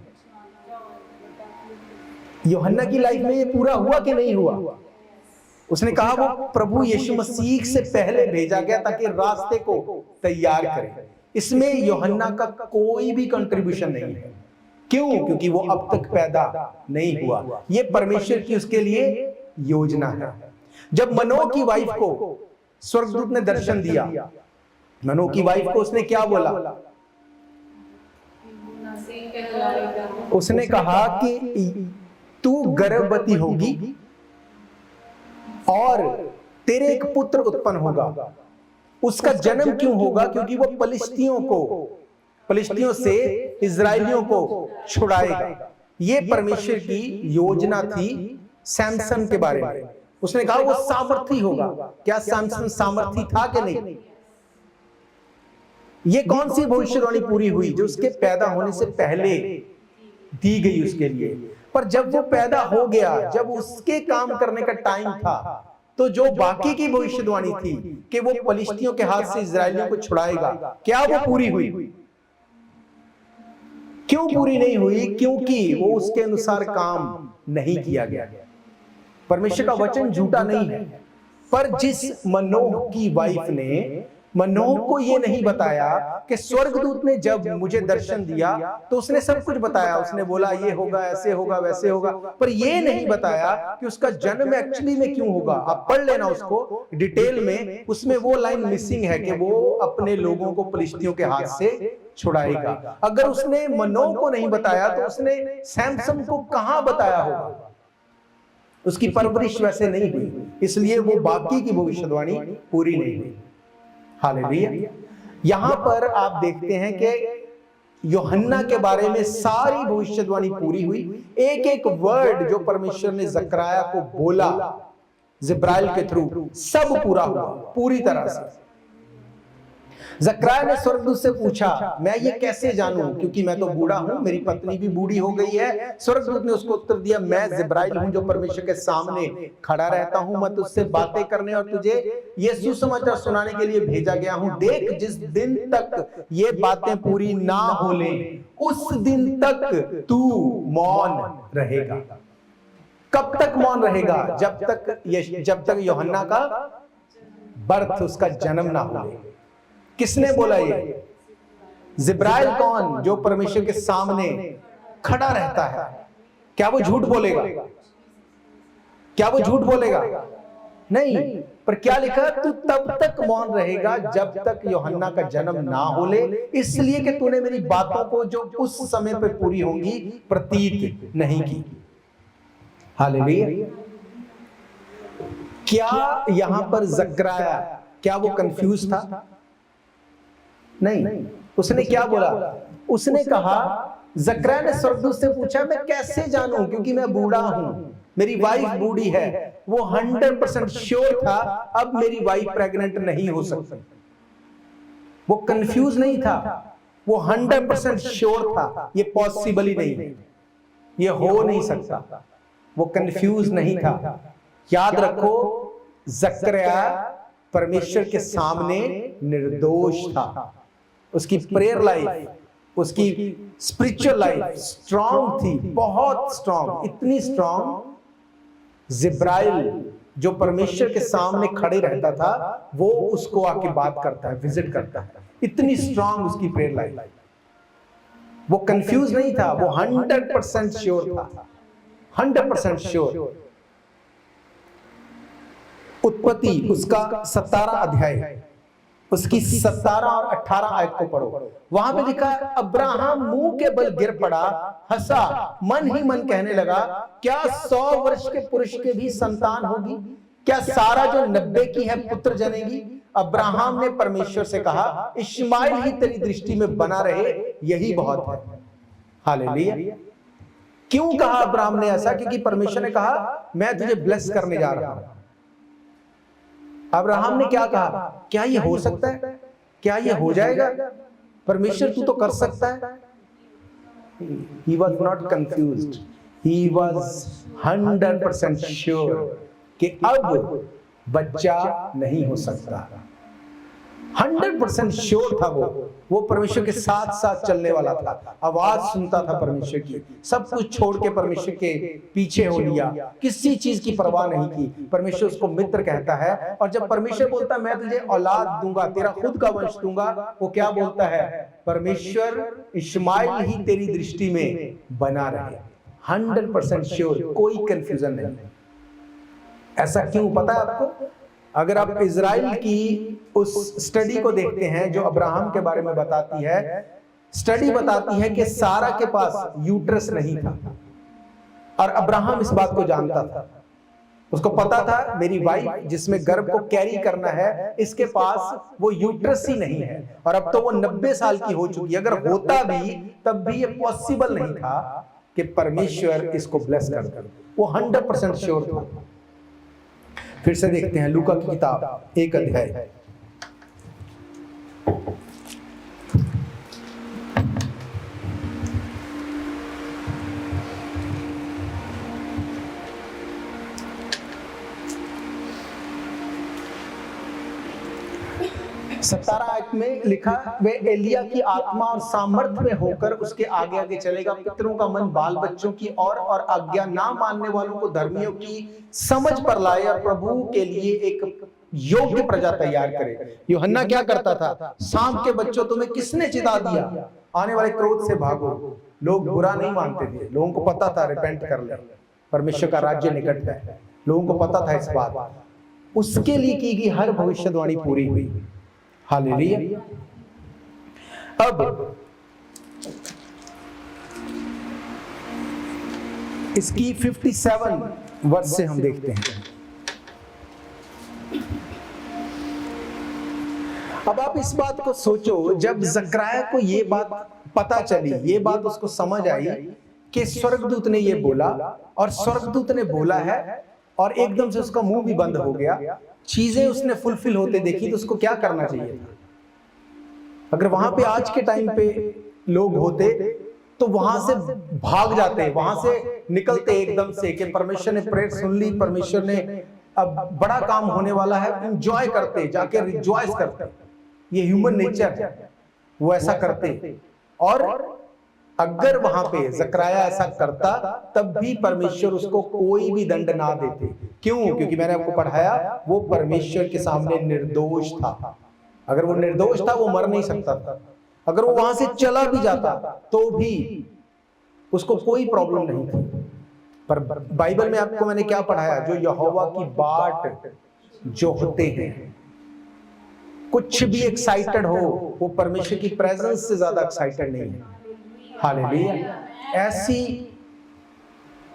यूहन्ना की लाइफ में ये पूरा हुआ कि नहीं हुआ? उसने कहा वो प्रभु यीशु मसीह से पहले भेजा गया ताकि रास्ते को तैयार करे। इसमें यूहन्ना का कोई भी कंट्रीब्यूशन नहीं है। क्यों? क्योंकि वो अब तक पैदा नहीं हुआ। ये परमेश्वर की उसके लिए योजना है। जब मनोह की वाइफ को स्वर्गदूत ने दर्शन दिया, मनोह की वाइफ को उसने क्या बोला? उसने कहा कि तू गर्भवती होगी और तेरे एक पुत्र उत्पन्न होगा। उसका जन्म क्यों होगा? क्योंकि वो पलिश्तियों से इजरायलियों को छुड़ाएगा। ये परमेश्वर की योजना थी सैमसन के बारे में। उसने कहा वो सामर्थी होगा। क्या सैमसन सामर्थी था कि नहीं? ये कौन सी भविष्यवाणी पूरी हुई? जो उसके पैदा होने से पहले दी गई उसके लिए। पर जब वो पैदा हो गया, जब उसके काम करने का टाइम था, तो जो बाकी की भविष्यवाणी थी कि वो पलिश्तियों के हाथ से इजरायलियों को छुड़ाएगा, क्या वो पूरी हुई? क्यों पूरी नहीं हुई? क्योंकि वो उसके अनुसार काम नहीं किया गया। परमेश्वर का वचन झूठा नहीं है। पर जिस मनोह की वाइफ ने मनोह को ये नहीं बताया कि स्वर्गदूत ने जब मुझे दर्शन दिया तो उसने सब कुछ बताया। उसने बोला ये होगा, ऐसे होगा, वैसे होगा, पर ये नहीं बताया कि उसका जन्म एक्चुअली में क्यों होगा। आप पढ़ लेना उसको डिटेल में। उसमें वो लाइन मिसिंग है कि वो अपने लोगों को पलिश्तियों के हाथ से छुड़ाएगा। अगर उसने मनोह को नहीं बताया तो उसने सैमसन को कहां बताया होगा? उसकी परवरिश वैसे नहीं हुई, इसलिए वो बाकी की भविष्यवाणी पूरी नहीं हुई। हालेलुया। यहां पर आप देखते हैं कि यूहन्ना के बारे में सारी भविष्यवाणी पूरी हुई। एक एक वर्ड जो परमेश्वर ने जकरिया को बोला जिब्राइल के थ्रू, सब पूरा हुआ पूरी तरह से। जकरयाह ने स्वर्गदूत से पूछा, मैं ये कैसे जानूं क्योंकि मैं तो बूढ़ा हूं, मेरी पत्नी भी बूढ़ी हो गई है। स्वर्गदूत ने उसको उत्तर दिया, मैं जिब्राइल हूं जो परमेश्वर के सामने खड़ा रहता हूं। मैं तुझसे बातें करने और तुझे ये सुसमाचार सुनाने के लिए भेजा गया हूं। देख, जिस दिन तक ये बातें पूरी ना हो लें उस दिन तक तू मौन रहेगा। कब तक मौन रहेगा? जब तक यूहन्ना का बर्थ, उसका जन्म ना हो। किसने बोला ये? जिब्राइल कौन? जो परमेश्वर के सामने खड़ा रहता है। क्या वो झूठ बोलेगा? क्या वो झूठ बोलेगा? नहीं। पर क्या लिखा? तू तब तक मौन रहेगा जब तक यूहन्ना का जन्म ना हो ले, इसलिए कि तूने मेरी बातों को जो उस समय पे पूरी होंगी प्रतीत नहीं की। हालेलुया। क्या यहां पर जकरयाह, क्या वो कंफ्यूज था? नहीं। उसने क्या बोला? उसने कहा, जकरयाह ने स्वर्गदूत से पूछा, मैं कैसे जानूं क्योंकि मैं बूढ़ा हूं, मेरी वाइफ बूढ़ी है। वो 100% श्योर था अब मेरी वाइफ प्रेग्नेंट नहीं हो सकती। वो कंफ्यूज नहीं था, वो 100% श्योर था ये पॉसिबल ही नहीं, ये हो नहीं सकता। वो कंफ्यूज नहीं था। याद रखो, जकरयाह परमेश्वर के सामने निर्दोष था। उसकी प्रेयर लाइफ, उसकी स्पिरिचुअल लाइफ स्ट्रांग थी, बहुत स्ट्रांग, इतनी स्ट्रांग जिब्राइल जो परमेश्वर के सामने खड़े रहता था वो उसको आके बात करता है, विजिट करता है। इतनी स्ट्रांग उसकी प्रेयर लाइफ। वो कंफ्यूज नहीं था, वो 100% श्योर था, 100% श्योर। उत्पत्ति उसका 17 अध्याय, उसकी 17 और 18 आयत को पढ़ो। वहां पे लिखा है, अब्राहम मुंह के बल गिर पड़ा, हंसा, मन ही मन कहने लगा, क्या 100 वर्ष के पुरुष के भी संतान होगी? क्या सारा जो 90 की है पुत्र जनेगी? अब्राहम ने परमेश्वर से कहा, इश्माइल ही तेरी दृष्टि में बना रहे, यही बहुत है। हालेलुया। क्यों कहा अब्राहम ने ऐसा? क्योंकि परमेश्वर ने कहा, मैं तुझे ब्लेस करने जा रहा हूं। अब्राहम ने क्या कहा? क्या ये हो सकता है? क्या ये हो जाएगा? परमेश्वर तू तो कर सकता है। He was not confused. He was 100% sure कि अब बच्चा नहीं हो सकता। 100% श्योर था वो परमेश्वर के साथ साथ चलने वाला था, आवाज सुनता था परमेश्वर की, सब कुछ छोड़ के परमेश्वर के पीछे हो लिया, किसी चीज की परवाह नहीं की। परमेश्वर उसको मित्र कहता है, और जब परमेश्वर बोलता है मैं तुझे औलाद दूंगा, तेरा खुद का वंश दूंगा, वो क्या बोलता है? परमेश्वर इश्माइल ही तेरी दृष्टि में बना रहे। 100% श्योर, कोई कंफ्यूजन नहीं। ऐसा क्यों पता है आपको? अगर आप इजराइल की उस स्टडी को देखते हैं जो अब्राहम के बारे में बताती है, स्टडी बताती है कि सारा के पास यूट्रस नहीं था, और अब्राहम इस बात को जानता था। उसको पता था मेरी वाइफ जिसमें गर्भ को कैरी करना है, इसके पास वो यूट्रस ही नहीं है, और अब तो वो 90 साल की हो चुकी है। अगर होता भी तब भी ये पॉसिबल नहीं था कि परमेश्वर इसको ब्लेस कर दे। वो 100% श्योर था। फिर से देखते हैं लूका की किताब 1 अध्याय, आयत में लिखा, वे एलिया की आत्मा और सामर्थ्य में होकर उसके आगे आगे चलेगा, पितरों का मन बाल बच्चों की और आज्ञा ना मानने वालों को धर्मियों की समझ पर लाए, और प्रभु के लिए एक योग्य प्रजा तैयार करे। यूहन्ना क्या करता था? सांप के बच्चों तुम्हें किसने चिता दिया, आने वाले क्रोध से भागो। लोग बुरा नहीं मानते थे, लोगों को पता था रिपेंट कर ले, परमेश्वर का राज्य निकट है, लोगों को पता था इस बात। उसके लिए की गई हर भविष्यवाणी पूरी हुई। हालेलुया। अब इसकी 57 वर्ष से हम देखते हैं। अब आप इस बात को सोचो, जब जकरयाह को ये बात पता चली, ये बात उसको समझ आई कि स्वर्गदूत ने ये बोला, और स्वर्गदूत ने बोला है, और एकदम से उसका मुंह भी बंद हो गया, चीजें उसने फुलफिल होते देखी, तो उसको क्या करना चाहिए था? अगर वहां पे आज के टाइम पे लोग होते तो वहां से भाग जाते, वहां से निकलते एकदम से कि परमेश्वर ने प्रेयर सुन ली, परमेश्वर ने अब बड़ा काम होने वाला है, एंजॉय करते, जाके रिजॉइस करते। ये ह्यूमन नेचर है, वो ऐसा करते। और अगर वहां पे जकरयाह ऐसा करता तब भी परमेश्वर उसको कोई भी दंड ना देते। क्यों? क्योंकि मैंने आपको पढ़ाया वो परमेश्वर के सामने निर्दोष था। अगर वो निर्दोष था वो मर नहीं सकता था। अगर वो वहां से चला भी जाता तो भी उसको कोई प्रॉब्लम नहीं थी। पर बाइबल में आपको मैंने क्या पढ़ाया? जो यहोवा की बाट जो होते हैं, कुछ भी एक्साइटेड हो, वो परमेश्वर की प्रेजेंस से ज्यादा एक्साइटेड नहीं है। हालेलुया।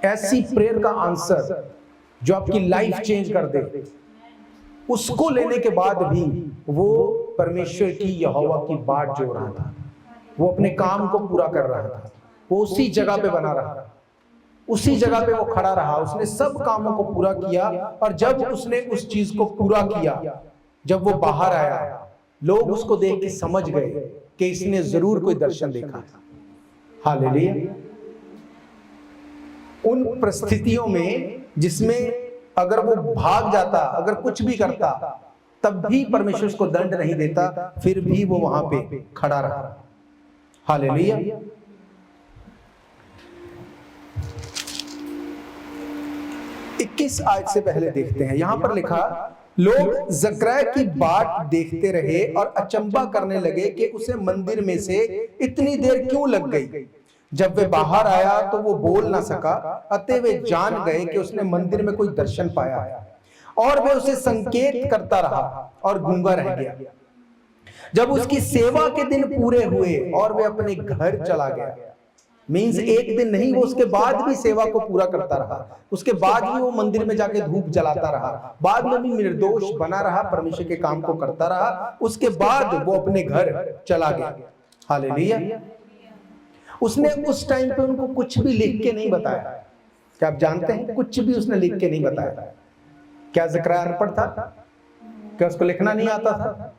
ऐसी प्रेयर का आंसर जो आपकी लाइफ चेंज कर दे, उसको लेने के बाद भी वो परमेश्वर की यहोवा की बाट जो रहा था, वो अपने काम को पूरा कर रहा था, वो उसी जगह पे बना रहा, उसी जगह पे वो खड़ा रहा, उसने सब कामों को पूरा किया। और जब उसने उस चीज को पूरा किया, जब वो बाहर आया, लोग उसको देख के समझ गए कि इसने जरूर कोई दर्शन देखा। हालेलुया। उन परिस्थितियों में जिसमें अगर वो भाग जाता, अगर कुछ भी करता, तब भी परमेश्वर उसको दंड नहीं देता, फिर भी वो वहां पे खड़ा रहा। हालेलुया। 21 आयत से पहले देखते हैं, यहां पर लिखा, लोग जकरयाह की बाट देखते रहे और अचंभा करने लगे कि उसे मंदिर में से इतनी देर क्यों लग गई। जब वे बाहर आया तो वो बोल ना सका, अतः वे जान गए कि उसने मंदिर में कोई दर्शन पाया है, और वे उसे संकेत करता रहा और गूंगा रह गया। जब उसकी सेवा के दिन पूरे हुए और वे अपने घर चला गया, मीन्स एक दिन नहीं, वो उसके बाद भी सेवा को पूरा करता रहा, उसके बाद भी वो मंदिर में जाके धूप जलाता रहा, बाद में भी निर्दोष बना रहा, परमेश्वर के काम को करता रहा, उसके बाद वो अपने घर चला गया। हालेलुया। उसने उस टाइम पे उनको कुछ भी लिख के नहीं बताया। क्या आप जानते हैं? कुछ भी उसने लिख के नहीं बताया। क्या जकरयाह अनपढ़ था? क्या उसको लिखना नहीं आता था?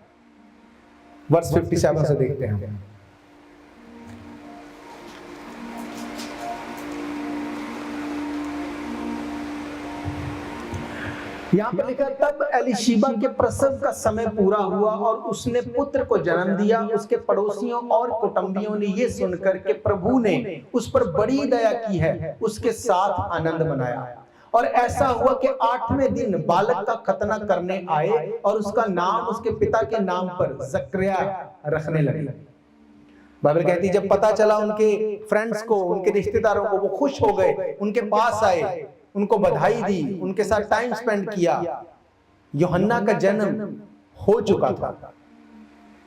वर्ष 57 से देखते हैं। यहां पर लिखा, तब एलीशिबा के प्रसव का समय पूरा हुआ और उसने पुत्र को जन्म दिया। उसके पड़ोसियों और कुटुंबियों ने यह सुनकर के प्रभु ने उस पर बड़ी दया की है, उसके साथ आनंद मनाया। और ऐसा हुआ कि 8वें दिन बालक का खतना करने आए और उसका नाम उसके पिता के नाम पर जकरयाह रखने लगे। बाइबल कहती है, जब पता चला उनके फ्रेंड्स को, उनके रिश्तेदारों को, वो खुश हो गए, उनके पास आए, उनको बधाई दी, उनके साथ टाइम स्पेंड किया। यूहन्ना का जन्म हो चुका था,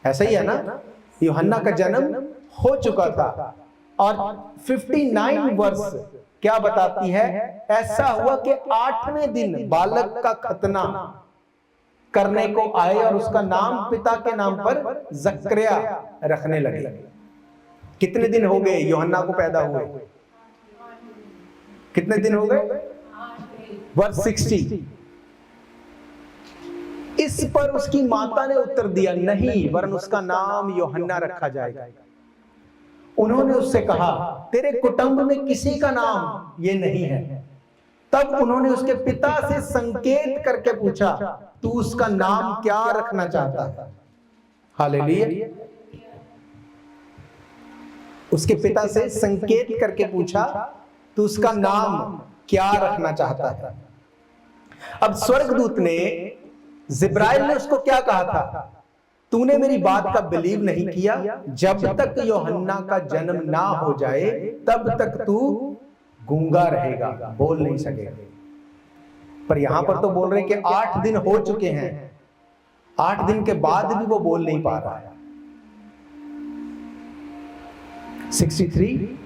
ऐसा ही है ना? यूहन्ना का जन्म हो चुका था। और 59 वर्ष क्या बताती है? ऐसा हुआ कि 8वें दिन बालक का खतना करने को आए और उसका नाम पिता के नाम पर जकरयाह रखने लगे। कितने दिन हो गए यूहन्ना को पैदा हुए? कितने दिन हो गए? वर्ष 60। इस पर उसकी माता ने उत्तर दिया, नहीं, वरन उसका नाम यूहन्ना रखा जाएगा। उन्होंने उससे कहा, तेरे कुटुंब में किसी का नाम ये नहीं है। तब उन्होंने उसके पिता से संकेत करके पूछा, तू उसका नाम क्या रखना चाहता है? हालेलुया। उसके पिता से संकेत करके पूछा, तू उसका नाम क्या रखना चाहता है? अब स्वर्गदूत ने, जिब्राइल ने उसको क्या कहा था? तूने मेरी बात का बिलीव नहीं किया, जब तक यूहन्ना का जन्म ना हो जाए तब तक तू गूंगा रहेगा, बोल नहीं सकेगा। पर यहां पर तो बोल रहे कि 8 दिन हो चुके हैं, 8 दिन के बाद भी वो बोल नहीं पा रहा है। 63,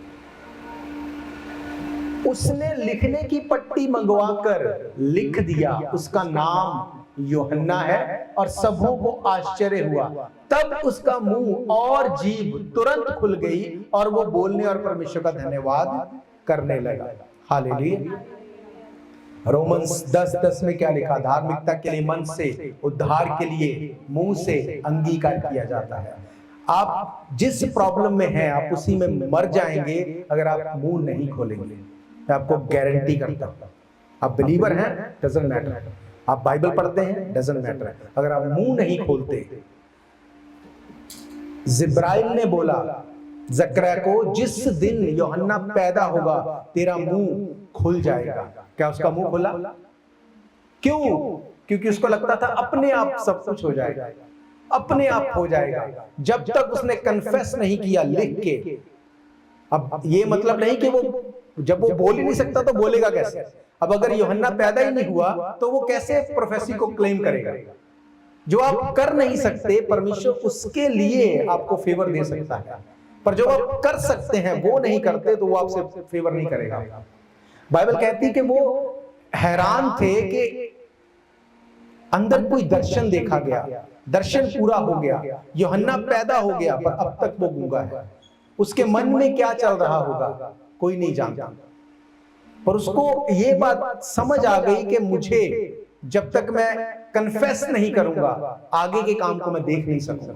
उसने लिखने की पट्टी मंगवाकर लिख दिया, उसका नाम यूहन्ना है, और सबों को आश्चर्य हुआ। तब उसका मुंह और जीभ तुरंत खुल गई और वो बोलने और परमेश्वर का धन्यवाद करने लगा। हालेलुया। रोमन्स 10:10 में क्या लिखा? धार्मिकता के लिए मन से, उद्धार के लिए मुंह से अंगीकार किया जाता है। आप जिस प्रॉब्लम में हैं आप उसी में मर जाएंगे अगर आप मुंह नहीं खोलेंगे। मैं आपको गारंटी करता हूं। आप बिलीवर हैं, डजंट मैटर। आप बाइबल पढ़ते हैं, डजंट मैटर। अगर आप मुंह नहीं खोलते, जिब्राइल ने बोला जकरिया को, जिस दिन यूहन्ना पैदा होगा तेरा मुंह खुल जाएगा। क्या उसका मुंह खुला? क्यों? क्योंकि उसको लगता था अपने आप सब कुछ हो जाएगा, अपने आप हो जाएगा। जब तक उसने कन्फेस नहीं किया लिख के। अब ये मतलब नहीं कि वो जब वो बोल ही नहीं सकता तो बोलेगा कैसे? अब अगर यूहन्ना पैदा ही नहीं हुआ तो वो कैसे प्रोफेसी को क्लेम करेगा? जो आप कर नहीं सकते, परमेश्वर उसके लिए आपको फेवर दे सकता है, पर जो आप कर सकते हैं वो नहीं करते तो वो आपसे फेवर नहीं करेगा। बाइबल कहती है कि वो हैरान थे कि अंदर कोई दर्शन देखा गया, दर्शन पूरा हो गया, यूहन्ना पैदा हो गया, पर अब तक वो गूंगा है। उसके मन में क्या चल रहा होगा कोई नहीं जानता, पर उसको ये बात समझ आ गई कि मुझे जब तक मैं कन्फेस नहीं करूंगा आगे के काम को मैं देख नहीं सकूंगा।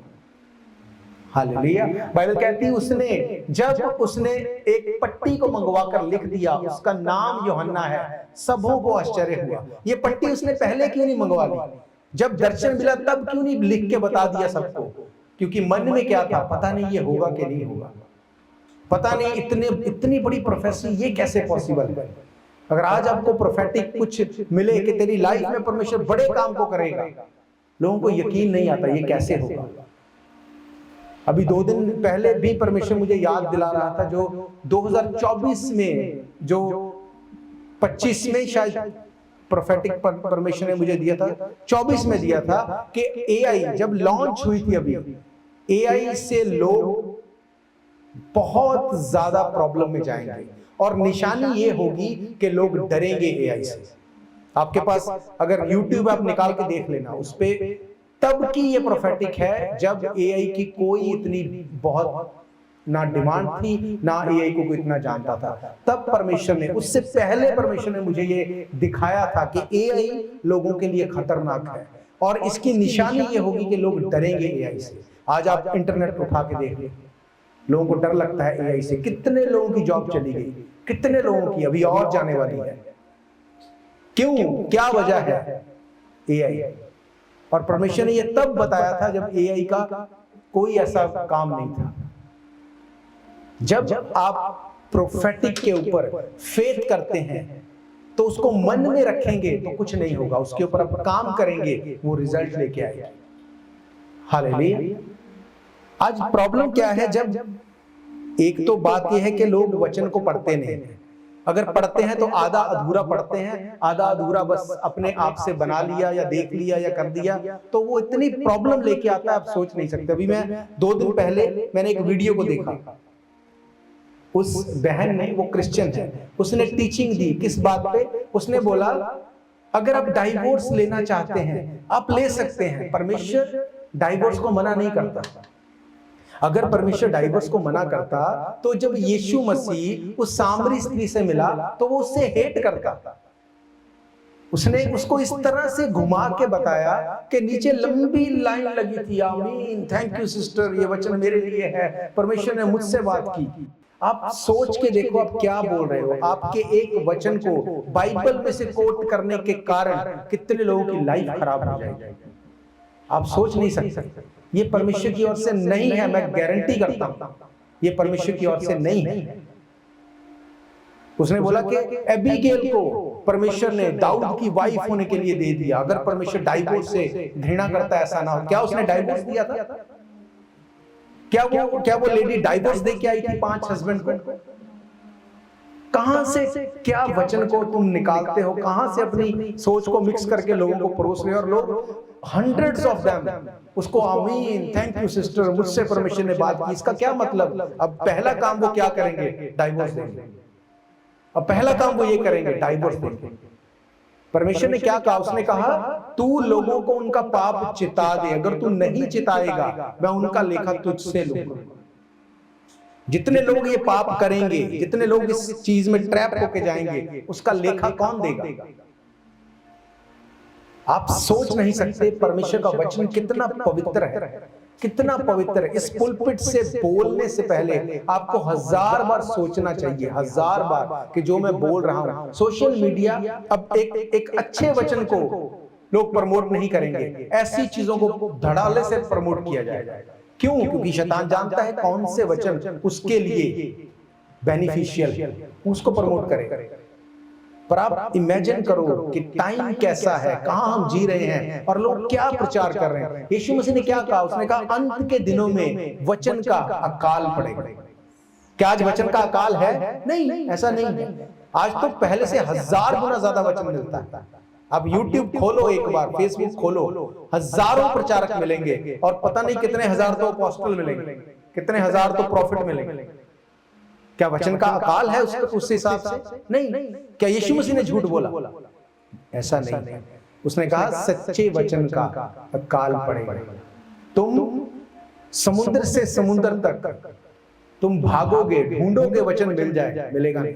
हालेलुया। बाइबल कहती है जब उसने एक पट्टी को मंगवा कर लिख दिया, उसका नाम यूहन्ना है, सबों को आश्चर्य हुआ। ये पट्टी उसने पहले क्यों नहीं मंगवा ली? जब दर्शन मिला तब क्यों नहीं लिख के बता दिया सबको? क्योंकि मन में क्या था, पता नहीं ये होगा कि नहीं होगा, पता नहीं इतनी बड़ी प्रोफेसी ये कैसे पॉसिबल है। अगर आज आपको प्रोफेटिक कुछ मिले कि तेरी लाइफ में परमेश्वर बड़े काम को करेगा, लोगों को यकीन नहीं आता ये कैसे होगा। अभी 2 दिन पहले भी परमेश्वर मुझे याद दिला रहा था, जो 2024 में, जो 25 में शायद प्रोफेटिक परमेश्वर ने मुझे दिया था, 24 में दिया था कि एआई जब लॉन्च हुई थी, अभी एआई से लोग बहुत ज्यादा प्रॉब्लम में जाएंगे और निशानी ये होगी कि लोग डरेंगे एआई से। आपके पास अगर YouTube आप निकाल के देख लेना, उस पे तब की ये प्रोफेटिक है जब एआई की कोई इतनी बहुत ना डिमांड थी, ना एआई को कोई इतना जानता था। तब परमेश्वर ने, उससे पहले परमेश्वर ने मुझे ये दिखाया था कि एआई लोगों के लिए खतरनाक है और इसकी निशानी ये होगी कि लोग डरेंगे एआई से। आज आप इंटरनेट उठा के देख लें, लोगों को डर लगता है एआई से। कितने लोगों की जॉब चली गई, कितने लोगों की अभी और जाने वाली है। क्यों? क्या वजह है? एआई। और परमेश्वर ने यह तब बताया था जब एआई का कोई ऐसा काम नहीं था। जब आप प्रोफेटिक के ऊपर फेथ करते हैं तो उसको मन में रखेंगे तो कुछ नहीं होगा, उसके ऊपर आप काम करेंगे, वो रिजल्ट लेके आएगा। हालेलुया। आज प्रॉब्लम क्या है, जब एक तो बात यह है कि लोग वचन को पढ़ते नहीं, अगर पढ़ते हैं तो आधा अधूरा पढ़ते हैं, आधा अधूरा बस अपने आप से बना लिया या देख लिया या कर दिया, तो वो इतनी प्रॉब्लम लेके आता है आप सोच नहीं सकते। अभी मैं 2 दिन पहले मैंने एक वीडियो को देखा, उस बहन ने, वो क्रिश्चियन है, उसने टीचिंग दी। किस बात पे? उसने बोला अगर आप डाइवोर्स लेना चाहते हैं आप ले सकते हैं, परमेश्वर डाइवोर्स को मना नहीं करता। अगर परमेश्वर डाइवोर्स को मना करता तो जब यीशु मसीह उस सामरी स्त्री से मिला तो वो उससे हेट करता। उसने उसको इस तरह से घुमा के बताया कि नीचे लंबी लाइन लगी थी, आमीन, थैंक यू सिस्टर, ये वचन मेरे लिए है, परमेश्वर ने मुझसे बात की। आप सोच के देखो आप क्या बोल रहे हो। आपके एक वचन को बाइबल में से कोट करने के कारण कितने लोगों की लाइफ खराब हो जाएगी, आप सोच नहीं सकते। ये परमेश्वर की ओर से नहीं है, मैं गारंटी करता हूं ये परमेश्वर की ओर से नहीं है। उसने बोला कि एबीगेल को परमेश्वर ने दाऊद की वाइफ होने के लिए दे दिया। अगर परमेश्वर डाइवोर्स से घृणा करता ऐसा ना हो। क्या उसने डाइवोर्स दिया था? क्या वो लेडी डाइवोर्स दे के आई थी 5 हस्बैंड को? कहां से क्या वचन को तुम निकालते हो, कहां से अपनी सोच को मिक्स करके लोगों को परोस रहे हो। और लोग हंड्रेड्स ऑफ देम उसको आमीन, थैंक यू सिस्टर, मुझसे परमेश्वर ने बात की। इसका क्या मतलब? अब पहला काम वो क्या करेंगे? डाइवोर्स देंगे। अब पहला काम वो ये करेंगे, डाइवोर्स देंगे। परमेश्वर ने क्या कहा? उसने कहा तू लोगों को उनका पाप चिता दे, अगर तू नहीं चिताएगा मैं उनका लेखा तुझसे लूंगा। जितने लोग ये पाप करेंगे, जितने लोग इस चीज में ट्रैप होके जाएंगे, उसका लेखा कौन देगा? आप सोच नहीं सकते परमेश्वर का वचन कितना पवित्र है। कितना पवित्र है। इस पुलपिट से बोलने से पहले आपको 1000 बार सोचना चाहिए, 1000 बार, कि जो मैं बोल रहा हूं। सोशल मीडिया अब एक अच्छे वचन को लोग प्रमोट नहीं करेंगे, ऐसी चीजों को धड़ाले से प्रमोट किया जाएगा। क्यों? क्योंकि शैतान जानता है कौन से वचन उसके लिए बेनिफिशियल, उसको प्रमोट करे। पर आप इमेजिन करो कि टाइम कैसा है, कहां हम जी रहे हैं और लोग क्या प्रचार कर रहे हैं। यीशु मसीह ने क्या कहा? उसने कहा अंत के दिनों में वचन का अकाल पड़ेगा। क्या आज वचन का अकाल है? नहीं, ऐसा नहीं है। आज तो पहले से 1000 गुना ज्यादा वचन मिलता है। अब YouTube खोलो, एक बार फेसबुक खोलो, हजारों प्रचारक मिलेंगे और पता नहीं कितने हजार तो अपोस्टल मिलेंगे, कितने हजार तो प्रॉफिट मिलेंगे। क्या वचन का अकाल है उस हिसाब से? नहीं। क्या यीशु मसीह ने झूठ बोला? ऐसा नहीं। उसने कहा सच्चे वचन का अकाल पड़ेगा। तुम समुद्र से समुद्र तक तुम भागोगे, ढूंढोगे, वचन मिल जाए, मिलेगा नहीं।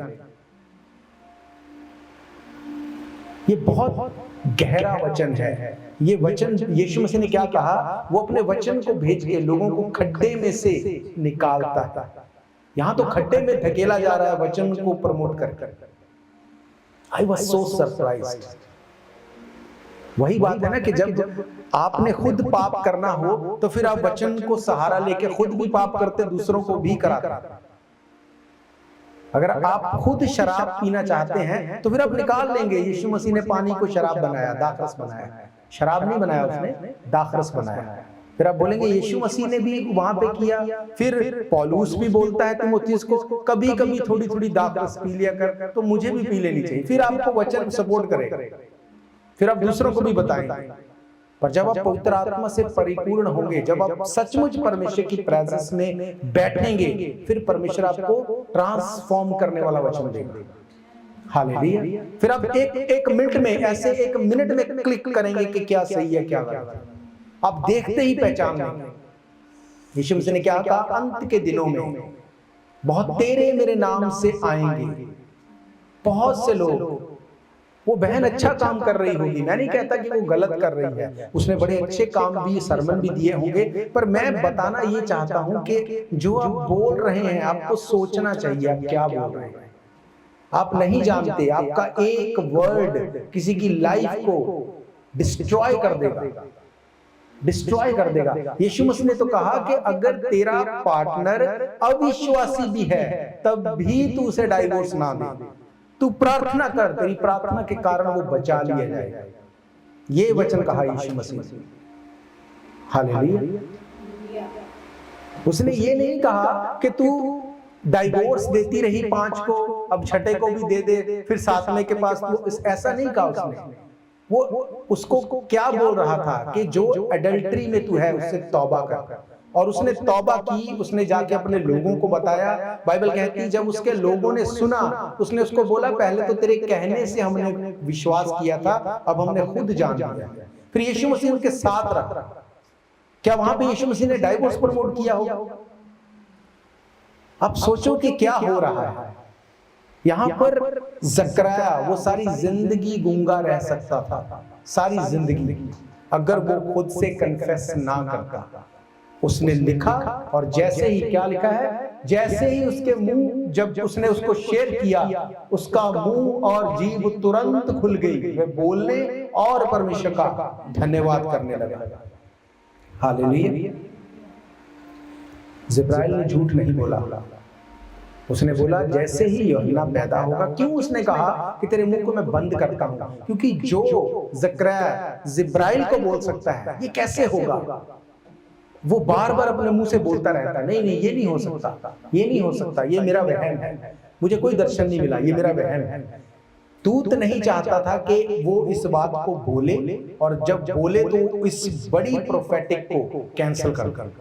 ये बहुत गहरा वचन है। ये वचन यीशु मसीह ने क्या कहा? वो अपने वचन को भेज के लोगों को खड्डे में से निकालता है। यहां तो खड्डे में धकेला जा रहा है वचन को प्रमोट कर। I was so surprised. वही बात है ना कि जब आपने खुद पाप करना हो तो फिर आप वचन को सहारा लेके खुद भी पाप करते, दूसरों को भी कराते। अगर आप खुद शराब पीना चाहते हैं तो फिर आप निकाल लेंगे। यीशु मसीह ने पानी को शराब बनाया, दाखरस बनाया। शराब नहीं बनाया उसने, दाखरस बनाया। फिर आप बोलेंगे यीशु मसीह ने भी वहां पे किया। फिर पौलुस भी बोलता है तीमुथियुस को कभी कभी थोड़ी थोड़ी दाखरस पी लिया कर, तो मुझे भी पी लेनी चाहिए। फिर आपको वचन सपोर्ट करेगा, फिर आप दूसरों को भी बताएंगे। पर जब आप पवित्र आत्मा से परिपूर्ण होंगे, जब आप सचमुच परमेश्वर की प्रेजेंस में बैठेंगे, फिर परमेश्वर आपको ट्रांसफॉर्म करने वाला वचन देगा। हालेलुया। फिर आप एक मिनट में, ऐसे एक मिनट में क्लिक करेंगे कि क्या सही है क्या गलत है। आप देखते ही पहचान लेंगे। यीशु मसीह ने क्या कहा? अंत के दिनों में बहुत तेरे मेरे नाम से आएंगे बहुत से लोग। वो बहन अच्छा काम कर रही होगी, मैं नहीं कहता कि वो गलत कर रही है, उसने बड़े अच्छे काम भी, सरमन भी दिए होंगे। पर मैं बताना ये चाहता हूं कि जो आप बोल रहे हैं आपको सोचना चाहिए आप क्या बोल रहे हैं। आप नहीं जानते, आपका एक वर्ड किसी की लाइफ को डिस्ट्रॉय कर देगा, डिस्ट्रॉय कर देगा। यीशु मसीह ने तो कहा कि अगर तेरा पार्टनर अविश्वासी भी है तब भी तू उसे डाइवोर्स ना दे, तू प्रार्थना कर, तेरी प्रार्थना के कारण वो बचा लिया जाएगा। ये वचन कहा यीशु मसीह। हालेलुया। उसने ये नहीं कहा कि तू डाइवोर्स देती रही 5 को, अब 6ठे को भी दे दे, फिर 7वें के पास तू, ऐसा नहीं कहा उसने। वो उसको क्या बोल रहा था कि जो एडल्ट्री में तू है उससे तौबा कर। और उसने तौबा की, उसने जाके अपने लोगों को बताया। बाइबल कहती है जब उसके लोगों ने सुना, उसने उसको बोला पहले तो तेरे कहने से हमने विश्वास किया था, अब हमने खुद जान लिया। फिर यीशु मसीह उनके साथ रहा। क्या वहां पे यीशु मसीह ने डाइवोर्स प्रमोट किया होगा? अब सोचो कि क्या हो रहा है यहां पर। जकरिया वो सारी जिंदगी गूंगा रह सकता था, सारी जिंदगी, अगर वो खुद से कन्फेस ना करता। उसने लिखा और जैसे ही, क्या लिखा है, जैसे ही उसके मुंह, जब उसने उसको शेयर किया, उसका मुंह और जीभ तुरंत खुल गई, वह बोलने और परमेश्वर का धन्यवाद करने लगा। हालेलुया। जिब्राइल ने झूठ नहीं बोला। उसने बोला जैसे ही यूहन्ना पैदा होगा। क्यों उसने कहा कि तेरे मुंह को मैं बंद करता हूं? क्योंकि जो जकरिया जिब्राइल को बोल सकता है, ये कैसे होगा? वो बार बार अपने मुंह से बोलता रहता, नहीं नहीं ये नहीं हो सकता, ये नहीं हो सकता, ये मेरा वहम है, मुझे कोई दर्शन नहीं मिला, ये मेरा वहम है। दूत नहीं चाहता था कि वो इस बात को बोले, और जब बोले तो इस बड़ी प्रोफेटिक को कैंसिल कर,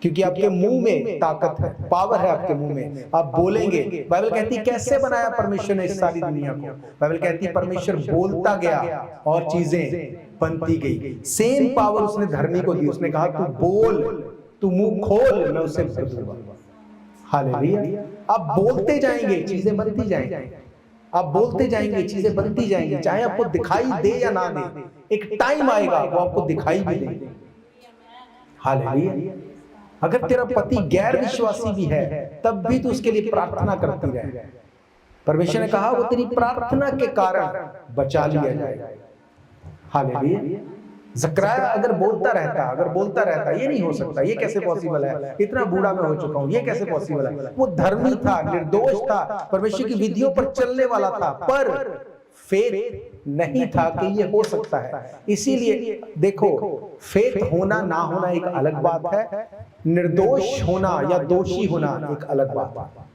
क्योंकि आपके मुंह में ताकत है, पावर है आपके मुंह में, आप बोलेंगे। बाइबल कहती है कैसे बनाया परमेश्वर ने इस सारी दुनिया को? बाइबल कहती है परमेश्वर बोलता गया और चीजें बनती गई। सेम पावर उसने धर्मी को दी। उसने कहा तू बोल, तू मुंह खोल, मैं उसे भर दूंगा। हालेलुया। आप बोलते जाएंगे चीजें बनती जाएंगी, आप बोलते जाएंगे चीजें बनती जाएंगी, चाहे आपको दिखाई दे या ना दे। एक टाइम आएगा वो आपको दिखाई भी देगी। हालेलुया। अगर तेरा पति गैर विश्वासी भी है तब भी तू उसके लिए प्रार्थना करती रहे। परमेश्वर ने कहा वो तेरी प्रार्थना के कारण बचा लिया जाएगा। हालेलुया। ज़करिया अगर बोलता रहता ये नहीं हो सकता, ये कैसे पॉसिबल है, इतना बूढ़ा मैं हो चुका हूं, ये कैसे पॉसिबल है। वो धर्मी था, निर्दोष था, परमेश्वर की विधियों पर चलने वाला था, पर फेथ नहीं था कि ये हो सकता है। इसीलिए देखो, फेथ होना ना होना एक अलग बात है, निर्दोष होना या दोषी होना एक अलग बात है।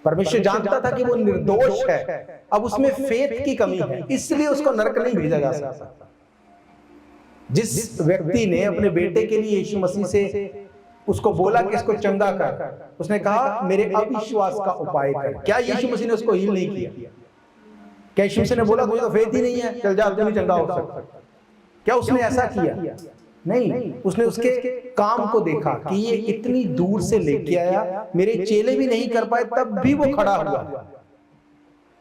परमेश्वर जानता था कि वो निर्दोष है, अब उसमें फेथ की कमी है, इसलिए उसको नरक नहीं भेजा जा सकता। जिस व्यक्ति ने अपने बेटे के लिए यीशु मसीह से उसको बोला कि इसको चंगा कर, उसने कहा मेरे अविश्वास का उपाय कर, क्या यीशु मसीह ने उसको हील नहीं किया? क्या यीशु मसीह ने बोला तुझे तो फेथ ही नहीं है, चल जा, तू नहीं चंगा हो सकता? क्या उसने ऐसा किया? नहीं, उसने उसके काम को देखा कि ये इतनी दूर से लेके आया, मेरे चेले भी नहीं कर पाए, तब भी वो खड़ा हुआ।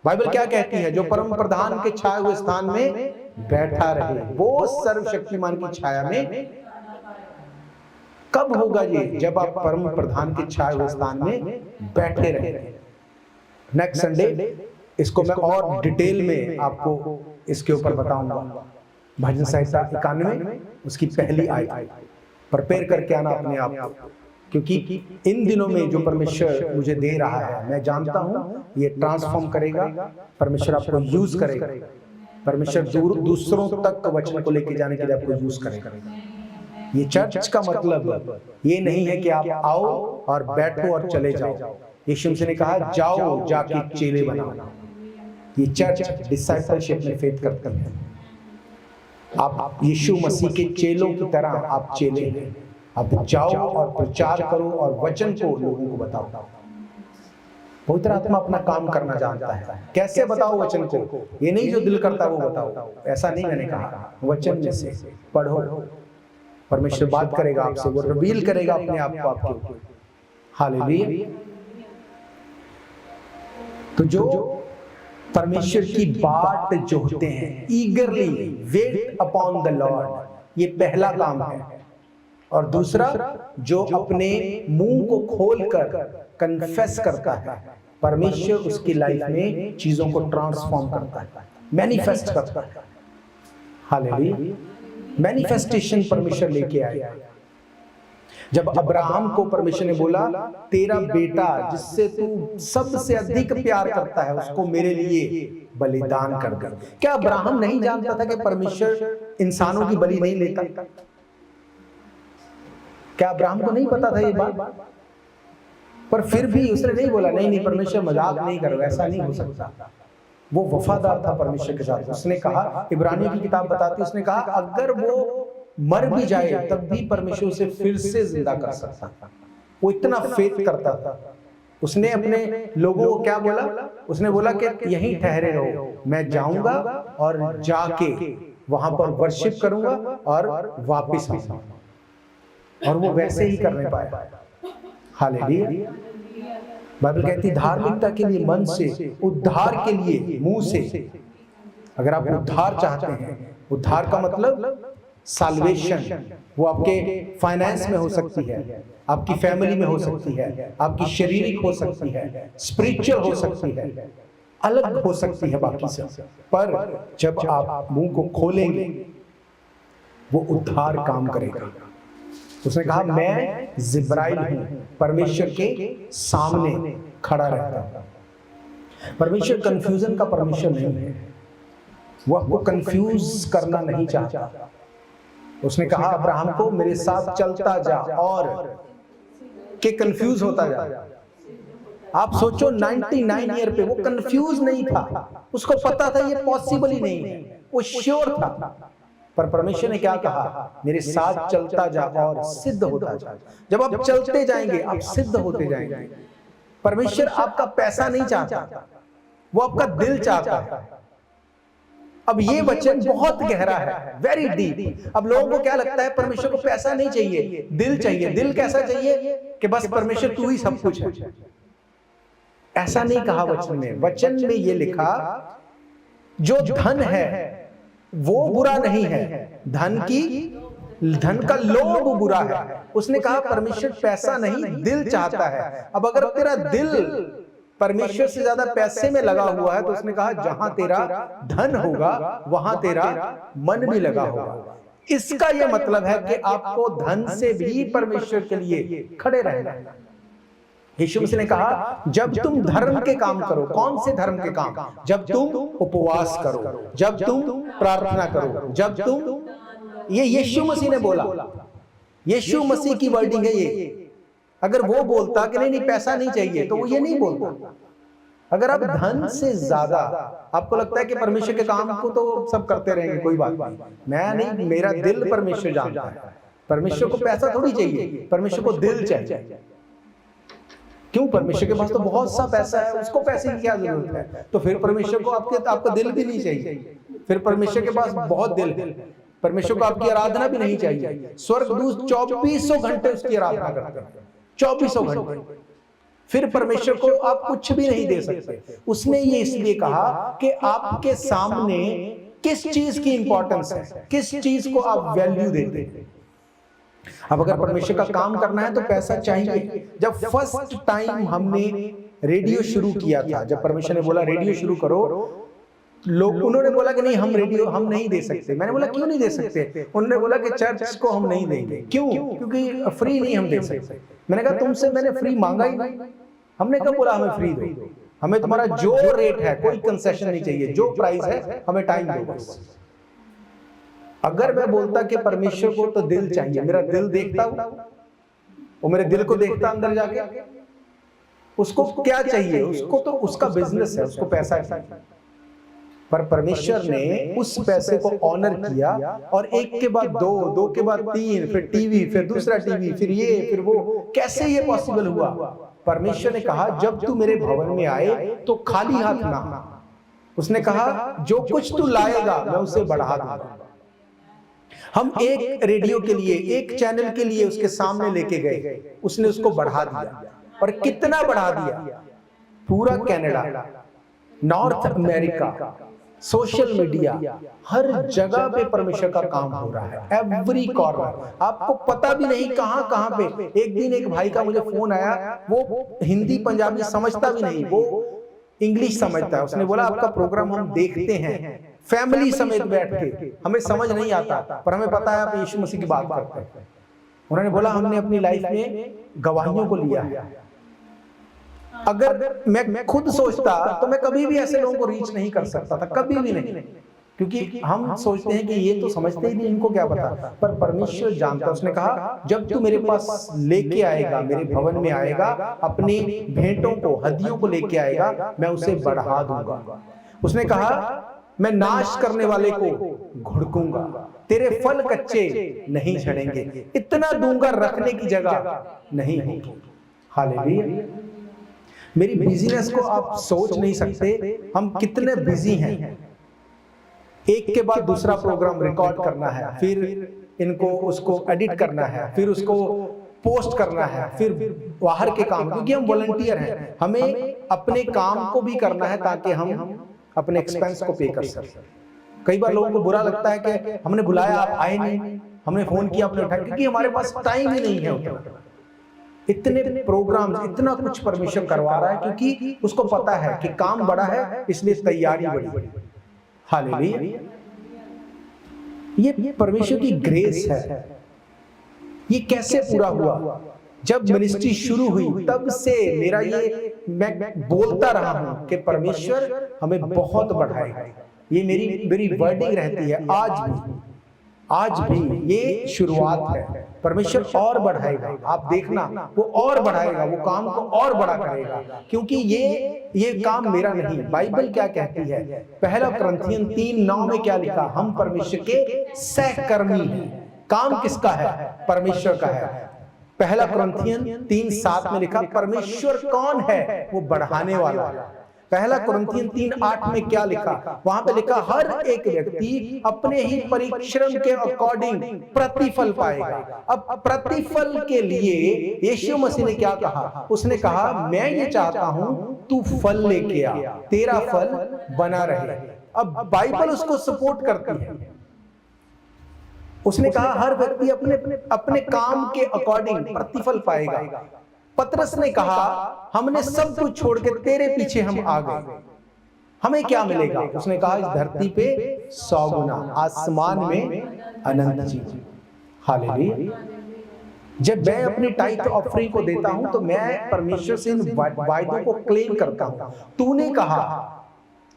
बाइबल क्या कहती है? जो परम प्रधान के छाए हुए स्थान में बैठा रहे, वो सर्वशक्तिमान की छाया में। कब होगा ये? जब आप परम प्रधान के छाए हुए स्थान में बैठे रहे। नेक्स्ट संडे इसको मैं और डिटेल में आपको इसके ऊपर बताऊंगा। भजन संहिता 91 उसकी पहली आयत, प्रिपेयर करके आना अपने आप को, क्योंकि इन दिनों में जो परमेश्वर मुझे दे रहा है, मैं जानता हूं ये ट्रांसफॉर्म करेगा, परमेश्वर आपको यूज करेगा, परमेश्वर दूसरों तक वचन को लेके जाने के लिए आपको यूज करेगा। ये चर्च का मतलब ये नहीं है कि आप आओ और बैठो और चले जाओ। यीशु मसीह ने कहा जाओ, जाके चेले बनाओ। ये चर्च डिसाइपलशिप में फेथ करती है। आप यीशु मसीह के चेलों की तरह आप चेले हैं। आप जाओ और प्रचार करो और वचन को लोगों को बताओ। पवित्र आत्मा अपना काम करना जानता है। कैसे बताओ वचन को? ये नहीं जो दिल करता वो बताओ, ऐसा नहीं मैंने कहा। वचन में से पढ़ो, परमेश्वर बात करेगा आपसे, वो रिवील करेगा अपने आप को आपके ऊपर। हालेलुया। तो जो परमेश्वर की बाट जोहते हैं, ईगरली वेट अपॉन द लॉर्ड, ये पहला काम है। और दूसरा, जो अपने मुंह को खोलकर कन्फेस करता है, परमेश्वर उसकी लाइफ में चीजों को ट्रांसफॉर्म करता है, मैनिफेस्ट करता है। हालेलुया। मैनिफेस्टेशन परमेश्वर लेके आया। जब अब्राहम को परमेश्वर ने बोला तेरा बेटा जिससे तू सबसे अधिक प्यार करता है उसको मेरे लिए बलिदान कर दे, क्या अब्राहम नहीं जानता था कि परमेश्वर इंसानों की बलि नहीं लेता? क्या अब्राहम को नहीं पता था ये बात? पर फिर भी उसने नहीं बोला नहीं परमेश्वर मजाक नहीं करो, ऐसा नहीं हो सकता। वो वफादार था परमेश्वर के साथ। उसने कहा, इब्रानियों की किताब बताती है, उसने कहा अगर वो मर भी जाए तब भी परमेश्वर उसे फिर से जिंदा कर सकता था। वो इतना फेथ करता था। उसने अपने लोगों को क्या बोला? उसने बोला कि यहीं ठहरे रहो, मैं जाऊंगा और जाके वहां पर वर्शिप करूंगा और वापस आऊंगा। और वो वैसे ही करने पाया। हालेलुया। बाइबल कहती धार्मिकता के लिए मन से, उद्धार के लिए मुंह से। अगर आप उद्धार चाहते हैं, उद्धार का मतलब साल्वेशन, वो आपके फाइनेंस में हो सकती है, आपकी फैमिली में हो सकती है, आपकी शारीरिक हो सकती है, स्पिरिचुअल हो सकती है, अलग हो सकती है बाकी से। पर जब आप मुंह को खोलेंगे वो उद्धार काम करेगा। उसने कहा मैं जिब्राइल हूं, परमेश्वर के सामने खड़ा रहता हूं। परमेश्वर कंफ्यूजन का परमेश्वर नहीं है, वो आपको कंफ्यूज करना नहीं चाहता। उसने कहा अब्राहम को मेरे साथ चलता जा और के कंफ्यूज होता जा। आप सोचो 99 ईयर पे वो कंफ्यूज नहीं था, उसको पता था ये पॉसिबल ही नहीं है, वो श्योर था। पर परमेश्वर ने क्या कहा? मेरे साथ चलता जा और सिद्ध होता जा। जब आप चलते जाएंगे आप सिद्ध होते जाएंगे। परमेश्वर आपका पैसा नहीं चाहता, वो आपका दिल चाहता है। अब ये वचन बहुत गहरा है, वेरी डीप। अब लोगों को क्या लगता है परमेश्वर को पैसा नहीं चाहिए, दिल चाहिए। दिल कैसा चाहिए कि बस परमेश्वर तू ही सब कुछ है। ऐसा नहीं कहा वचन में। वचन में ये लिखा जो धन है वो बुरा नहीं है, धन की धन का लोभ बुरा है। उसने कहा परमेश्वर पैसा नहीं दिल चाहता है। अब अगर तेरा दिल परमेश्वर से ज्यादा पैसे में लगा हुआ है तो उसने कहा जहां तेरा धन होगा वहां तेरा मन भी लगा होगा। इसका यह मतलब है कि आपको धन से भी परमेश्वर के लिए खड़े रहना है। यीशु मसीह ने कहा जब तुम धर्म के काम करो, कौन से धर्म के काम? जब तुम उपवास करो, जब तुम प्रार्थना करो, जब तुम, ये यीशु मसीह ने बोला, यीशु मसीह की वर्डिंग है ये। अगर वो बोलता कि नहीं नहीं पैसा नहीं चाहिए तो वो ये नहीं बोलता। अगर आप धन से ज्यादा आपको लगता है कि परमेश्वर के काम को तो सब करते रहेंगे, कोई बात नहीं, मैं नहीं, मेरा दिल परमेश्वर जानता है। परमेश्वर को पैसा थोड़ी चाहिए, परमेश्वर को दिल चाहिए। क्यों? परमेश्वर के पास तो बहुत सा पैसा है, उसको पैसे की क्या जरूरत है? तो फिर परमेश्वर को आपका दिल भी नहीं चाहिए। फिर परमेश्वर के पास बहुत दिल है, परमेश्वर को आपकी आराधना भी नहीं चाहिए। स्वर्गदूत 2400 घंटे उसकी आराधना करते हैं, 2400 घंटे। फिर परमेश्वर को आप कुछ भी नहीं दे सकते। उसने ये इसलिए कहा कि आपके सामने किस चीज की इंपॉर्टेंस है, किस चीज को आप वैल्यू देते हैं। अब अगर परमेश्वर का काम करना है तो पैसा चाहिए। जब फर्स्ट टाइम हमने रेडियो शुरू किया था, जब परमेश्वर ने बोला रेडियो शुरू करो, लोग उन्होंने बोला कि नहीं हम रेडियो हम नहीं दे सकते। मैंने बोला क्यों नहीं दे सकते? उन्होंने बोला कि चर्च को हम नहीं देंगे। क्यों? क्योंकि फ्री नहीं हम दे सकते। मैंने कहा तुमसे मैंने फ्री मांगा ही नहीं, हमने कब बोला हमें फ्री दो? हमें तुम्हारा जो रेट है कोई कंसेशन नहीं चाहिए, जो प्राइस है हमें टाइम दो बस। अगर मैं बोलता कि परमेश्वर को तो दिल चाहिए, मेरा दिल देखता हूं, वो मेरे दिल को देखता अंदर जाके, उसको क्या चाहिए? उसको तो उसका बिजनेस है, उसको पैसा चाहिए। पर परमेश्वर ने उस पैसे को ऑनर किया और एक के बाद दो, दो के बाद तीन, फिर टीवी, फिर दूसरा टीवी, फिर ये, फिर वो। कैसे ये पॉसिबल हुआ? परमेश्वर ने कहा जब तू मेरे भवन में आए तो खाली हाथ ना। उसने कहा जो कुछ तू लाएगा मैं उसे बढ़ा दूंगा। हम एक रेडियो के लिए, एक चैनल के लिए उसके सामने लेके गए, उसने उसको बढ़ा दिया। और कितना बढ़ा दिया? पूरा Canada, north America, social media, हर जगह पे परमेश्वर का काम हो रहा है। एवरी कॉर्नर, आपको पता भी नहीं कहां कहां पे। एक दिन एक भाई का मुझे फोन आया, वो हिंदी पंजाबी समझता भी नहीं, वो इंग्लिश समझता है। उसने बोला आपका प्रोग्राम हम देखते हैं फैमिली समेत बैठ के, हमें समझ नहीं आता पर हमें पता है आप यीशु मसीह की बात करते हैं। उन्होंने बोला हमने अपनी लाइफ में गवाहियों को लिया है। अगर मैं खुद सोचता तो मैं कभी भी ऐसे लोगों को रीच नहीं कर सकता था, कभी भी नहीं, क्योंकि हम सोचते हैं कि ये तो समझते ही नहीं, इनको क्या पता। पर परमेश्वर जानता। उसने कहा जब तू मेरे पास लेके आएगा, मेरे भवन में आएगा, अपनी भेंटों को, हदियों को लेके आएगा, मैं उसे बढ़ा दूंगा। उसने कहा मैं नाश करने वाले को घुड़कूंगा, तेरे फल कच्चे नहीं झड़ेंगे, इतना दूंगा रखने की जगह नहीं होगी। हालेलुया। मेरी बिजीनेस को आप सोच नहीं सकते, हम कितने बिजी हैं। एक के बाद दूसरा प्रोग्राम रिकॉर्ड करना है, फिर इनको उसको एडिट करना है, फिर उसको पोस्ट करना है, फिर बाहर के काम, क्योंकि हम वॉलंटियर हैं, हमें अपने काम को भी करना है ताकि हम अपने एक्सपेंस को पे कर सकें। कई बार लोगों को बुरा लगता है कि हमने बुलाया आप आए नहीं, हमने फोन किया आपने उठाया, क्योंकि हमारे पास टाइम ही नहीं है उतना। इतने प्रोग्राम, इतना कुछ परमेश्वर करवा रहा है क्योंकि उसको पता है कि काम बड़ा है, इसलिए तैयारी बड़ी। हालेलुया। ये परमेश्वर की ग्रेस है। ये कैसे पूरा हुआ? जब मिनिस्ट्री शुरू हुई तब से मेरा ये, मैं बोलता रहा हूं कि परमेश्वर हमें बहुत बढ़ाएगा। ये मेरी वर्डिंग रहती है आज भी ये शुरुआत है। परमेश्वर और बढ़ाएगा, आप देखना वो और बढ़ाएगा, वो काम को और बड़ा करेगा, क्योंकि ये काम मेरा नहीं। बाइबल क्या कहती है? पहला कुरिन्थियन 3:9 में क्या लिखा? हम परमेश्वर के सहकर्मी हैं। काम किसका है? परमेश्वर का है। पहला कुरिन्थियन 3:7 में लिखा परमेश्वर कौन है? वो बढ़ाने वाला। पहला कुरिन्थियन 3:8 में क्या लिखा? वहां पे लिखा हर एक व्यक्ति अपने ही परिश्रम के अकॉर्डिंग प्रतिफल पाएगा। अब प्रतिफल के लिए यीशु मसीह ने क्या कहा? उसने कहा मैं ये चाहता हूं तू फल लेके आ, तेरा फल बना रहे। अब बाइबल उसको सपोर्ट करती है। उसने कहा हर व्यक्ति अपने अपने काम के अकॉर्डिंग प्रतिफल पाएगा। पतरस ने कहा हमने सब कुछ छोड़ के तेरे पीछे हम आ गए, हमें क्या मिलेगा? उसने कहा इस धरती पे 100 गुना, आसमान में अनंत जीवन। हालेलुया। जब मैं अपनी टाइट ऑफरिंग को देता हूं तो मैं परमेश्वर से इन वायदों को क्लेम करता हूं। तूने कहा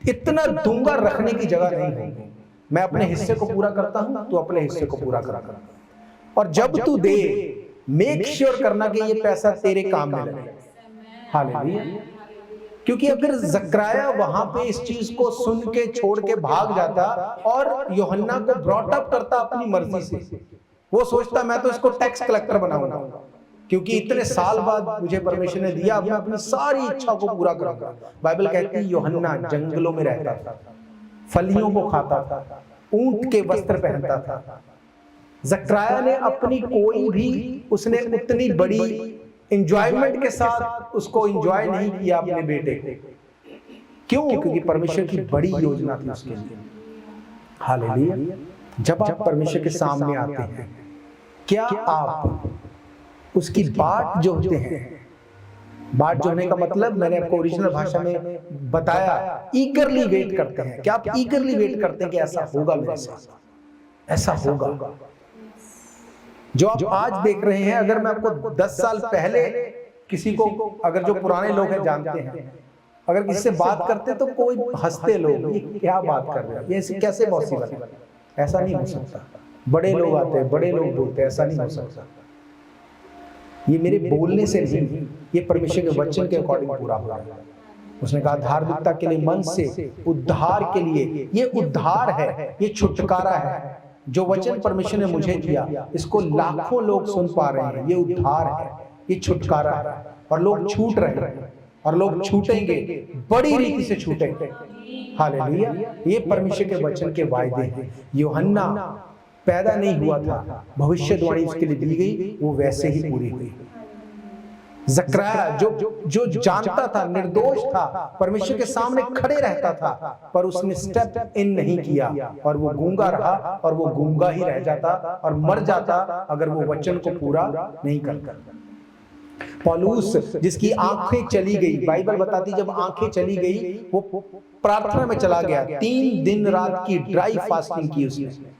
इतना दूंगा, रखने की जगह नहीं है। मैं अपने हिस्से को पूरा करता हूं, तू अपने हिस्से को पूरा कर। और जब तू दे, मेक श्योर करना कि ये पैसा तेरे काम में लगे। हालेलुया। क्योंकि अगर जकराया वहां पे इस चीज को सुन के छोड़ के भाग जाता और यूहन्ना को ब्रॉट अप करता अपनी मर्जी से, वो सोचता मैं तो इसको टैक्स कलेक्टर बनाऊंगा, क्योंकि इतने साल बाद मुझे परमेश्वर ने दिया, अब मैं अपनी सारी इच्छा को पूरा करूंगा। बाइबल कहती है यूहन्ना जंगलों में रहता था, फलियों को खाता था, ऊंट के वस्त्र पहनता था। जकराया ने अपनी कोई भी, उसने उतनी बड़ी एंजॉयमेंट के साथ उसको एंजॉय नहीं किया अपने बेटे को। क्यों? क्योंकि परमेश्वर की बड़ी योजना थी उसके लिए। हालेलुया। जब आप परमेश्वर के सामने आते हैं, क्या आप उसकी बाट जोहते हैं? बाट जोहने का मतलब मैंने आपको ओरिजिनल भाषा में बताया, ईगरली वेट करते हैं। क्या आप ईगरली वेट करते हैं कि ऐसा होगा मेरे साथ, ऐसा होगा? जो आप आज देख रहे हैं, अगर मैं आपको 10 साल पहले किसी को, अगर जो पुराने लोग हैं जानते हैं, अगर किसी से बात करते तो कोई हंसते लोग, ये क्या बात कर रहे हैं, ये कैसे पॉसिबल है, ऐसा नहीं हो सकता। बड़े लोग आते हैं, बड़े लोग बोलते हैं, ऐसा नहीं हो सकता। ये मेरे बोलने से नहीं, ये परमेश्वर के वचन के अकॉर्डिंग पूरा हुआ है। उसने कहा धार्मिकता के लिए, मन से उद्धार के लिए, ये उद्धार है, ये छुटकारा है। जो वचन परमेश्वर ने मुझे दिया, इसको लाखों लोग सुन पा रहे हैं। ये उद्धार है, ये छुटकारा है, और लोग छूट रहे हैं, और लोग छूटेंगे, बड़ी रीति से छूटेंगे। हालेलुया। ये परमेश्वर के वचन के वायदे हैं। यूहन्ना पैदा नहीं हुआ था, भविष्यवाणी उसके लिए दी गई, वो वैसे ही पूरी हुई। जकराया जो जानता था, निर्दोष था, परमेश्वर के सामने खड़े रहता था, पर उसने स्टेप इन नहीं किया, और वो गूंगा रहा, और वो गूंगा ही रह जाता और मर जाता अगर वो वचन को पूरा नहीं करता। पौलुस, जिसकी आंखें चली गई, बाइबल बताती जब आंखें चली गई, वो प्रार्थना में चला गया। 3 दिन रात की ड्राई फास्टिंग की उसने।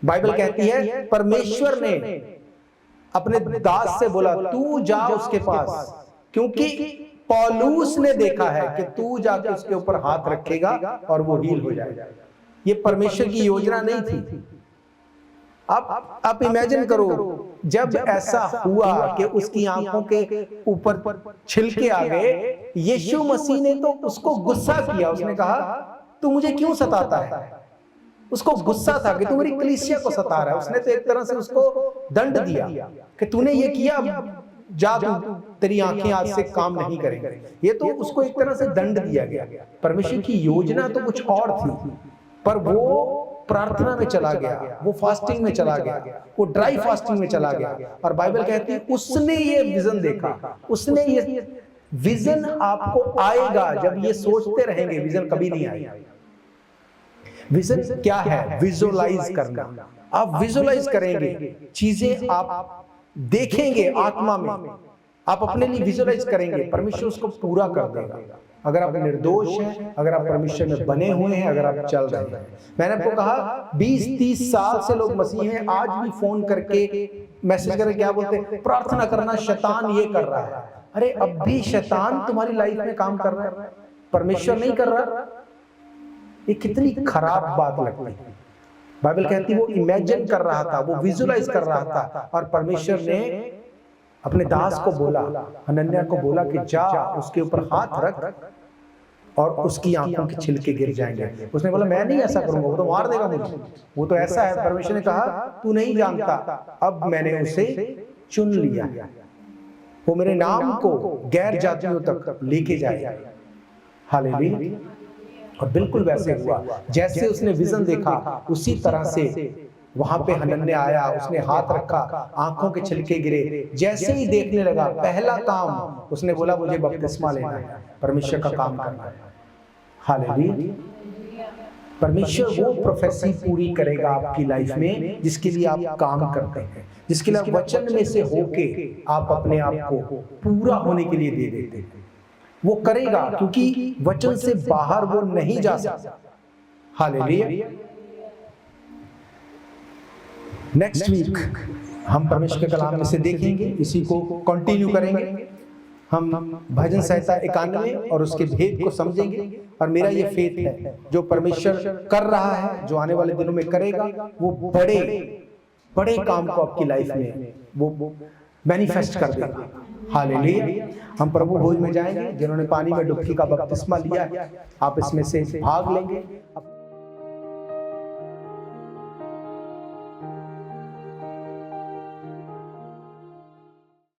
बाइबल कहती है परमेश्वर ने अपने दास से बोला तू जा उसके पास, क्योंकि पौलुस ने देखा है कि तू जाके उसके ऊपर हाथ रखेगा और वो हील हो जाएगा। ये परमेश्वर की योजना नहीं थी। आप इमेजिन करो, जब ऐसा हुआ कि उसकी आंखों के ऊपर छिलके आ गए, यीशु मसीह ने तो उसको गुस्सा किया। उसने कहा तू मुझे क्यों सताता है? उसको गुस्सा था कि तू मेरी कलीसिया को सता रहा है। उसने तो एक तरह से उसको दंड दिया कि तूने ये किया, जा तू, तेरी आंखें आज से काम नहीं करेंगे। ये तो उसको एक तरह से दंड दिया गया। परमेश्वर की योजना तो कुछ और थी, पर वो प्रार्थना में चला गया, वो फास्टिंग में चला गया, वो ड्राई फास्टिंग में चला गया। और बाइबल कहती है उसने ये विजन देखा। उसने ये विजन आपको आएगा जब ये सोचते रहेंगे, विजन कभी नहीं आएगा। विजन क्या है? विजुअलाइज करना। आप विजुअलाइज करेंगे, चीजें आप देखेंगे आत्मा में, आप अपने लिए विजुअलाइज करेंगे, परमेश्वर उसको पूरा कर देगा। अगर आप निर्दोष हैं, अगर आप परमेश्वर में बने हुए हैं, अगर आप चल रहे हैं। मैंने आपको कहा 20-30 साल से लोग मसीह हैं, आज भी फोन करके मैसेज करके क्या बोलते हैं? प्रार्थना करना, शैतान ये कर रहा है। अरे अब भी शैतान तुम्हारी लाइफ में काम कर रहा है, परमेश्वर नहीं कर रहा। ये कितनी खराब बात लगती है। बाइबल कहती है वो इमेजिन कर रहा था, वो विजुअलाइज कर रहा था, और परमेश्वर ने अपने दास को बोला, हनन्याह को बोला कि जा उसके ऊपर हाथ रख और उसकी आंखों के छिलके गिर जाएंगे। उसने बोला मैं नहीं ऐसा करूंगा, वो तो मार देगा मुझे, वो तो ऐसा है। परमेश्वर ने कहा तू नहीं जानता, अब मैंने उसे चुन लिया, वो मेरे नाम को गैर जातियों तक लेके जाएगा। हालेलुया। और बिल्कुल वैसे हुआ जैसे उसने विजन देखा, उसी तरह से वहां पे हनन्याह आया, उसने हाथ रखा, आंखों के छिलके गिरे। जैसे ही देखने लगा, पहला काम उसने बोला मुझे बपतिस्मा लेना है, परमेश्वर का काम करना है। हालेलुया। परमेश्वर वो प्रोफेसी पूरी करेगा आपकी लाइफ में जिसके लिए आप काम करते हैं, जिसके लिए आप वचन में से होके आप अपने आप को पूरा होने के लिए दे देते हैं। वो करेगा क्योंकि वचन से बाहर वो नहीं जा सकता। हालेलुया। नेक्स्ट वीक हम परमेश्वर के कलाम में से देखेंगे, इसी को कंटिन्यू करेंगे। हम भजन संहिता 91 और उसके भेद को समझेंगे। और मेरा ये फेथ है, जो परमेश्वर कर रहा है, जो आने वाले दिनों में करेगा, वो बड़े बड़े काम को आपकी लाइफ में वो मैनिफेस्ट कर देगा। हालेलुया। हम प्रभु भोज में जाएंगे। जिन्होंने पानी में डुबकी का बपतिस्मा लिया है, आप इसमें से भाग लेंगे।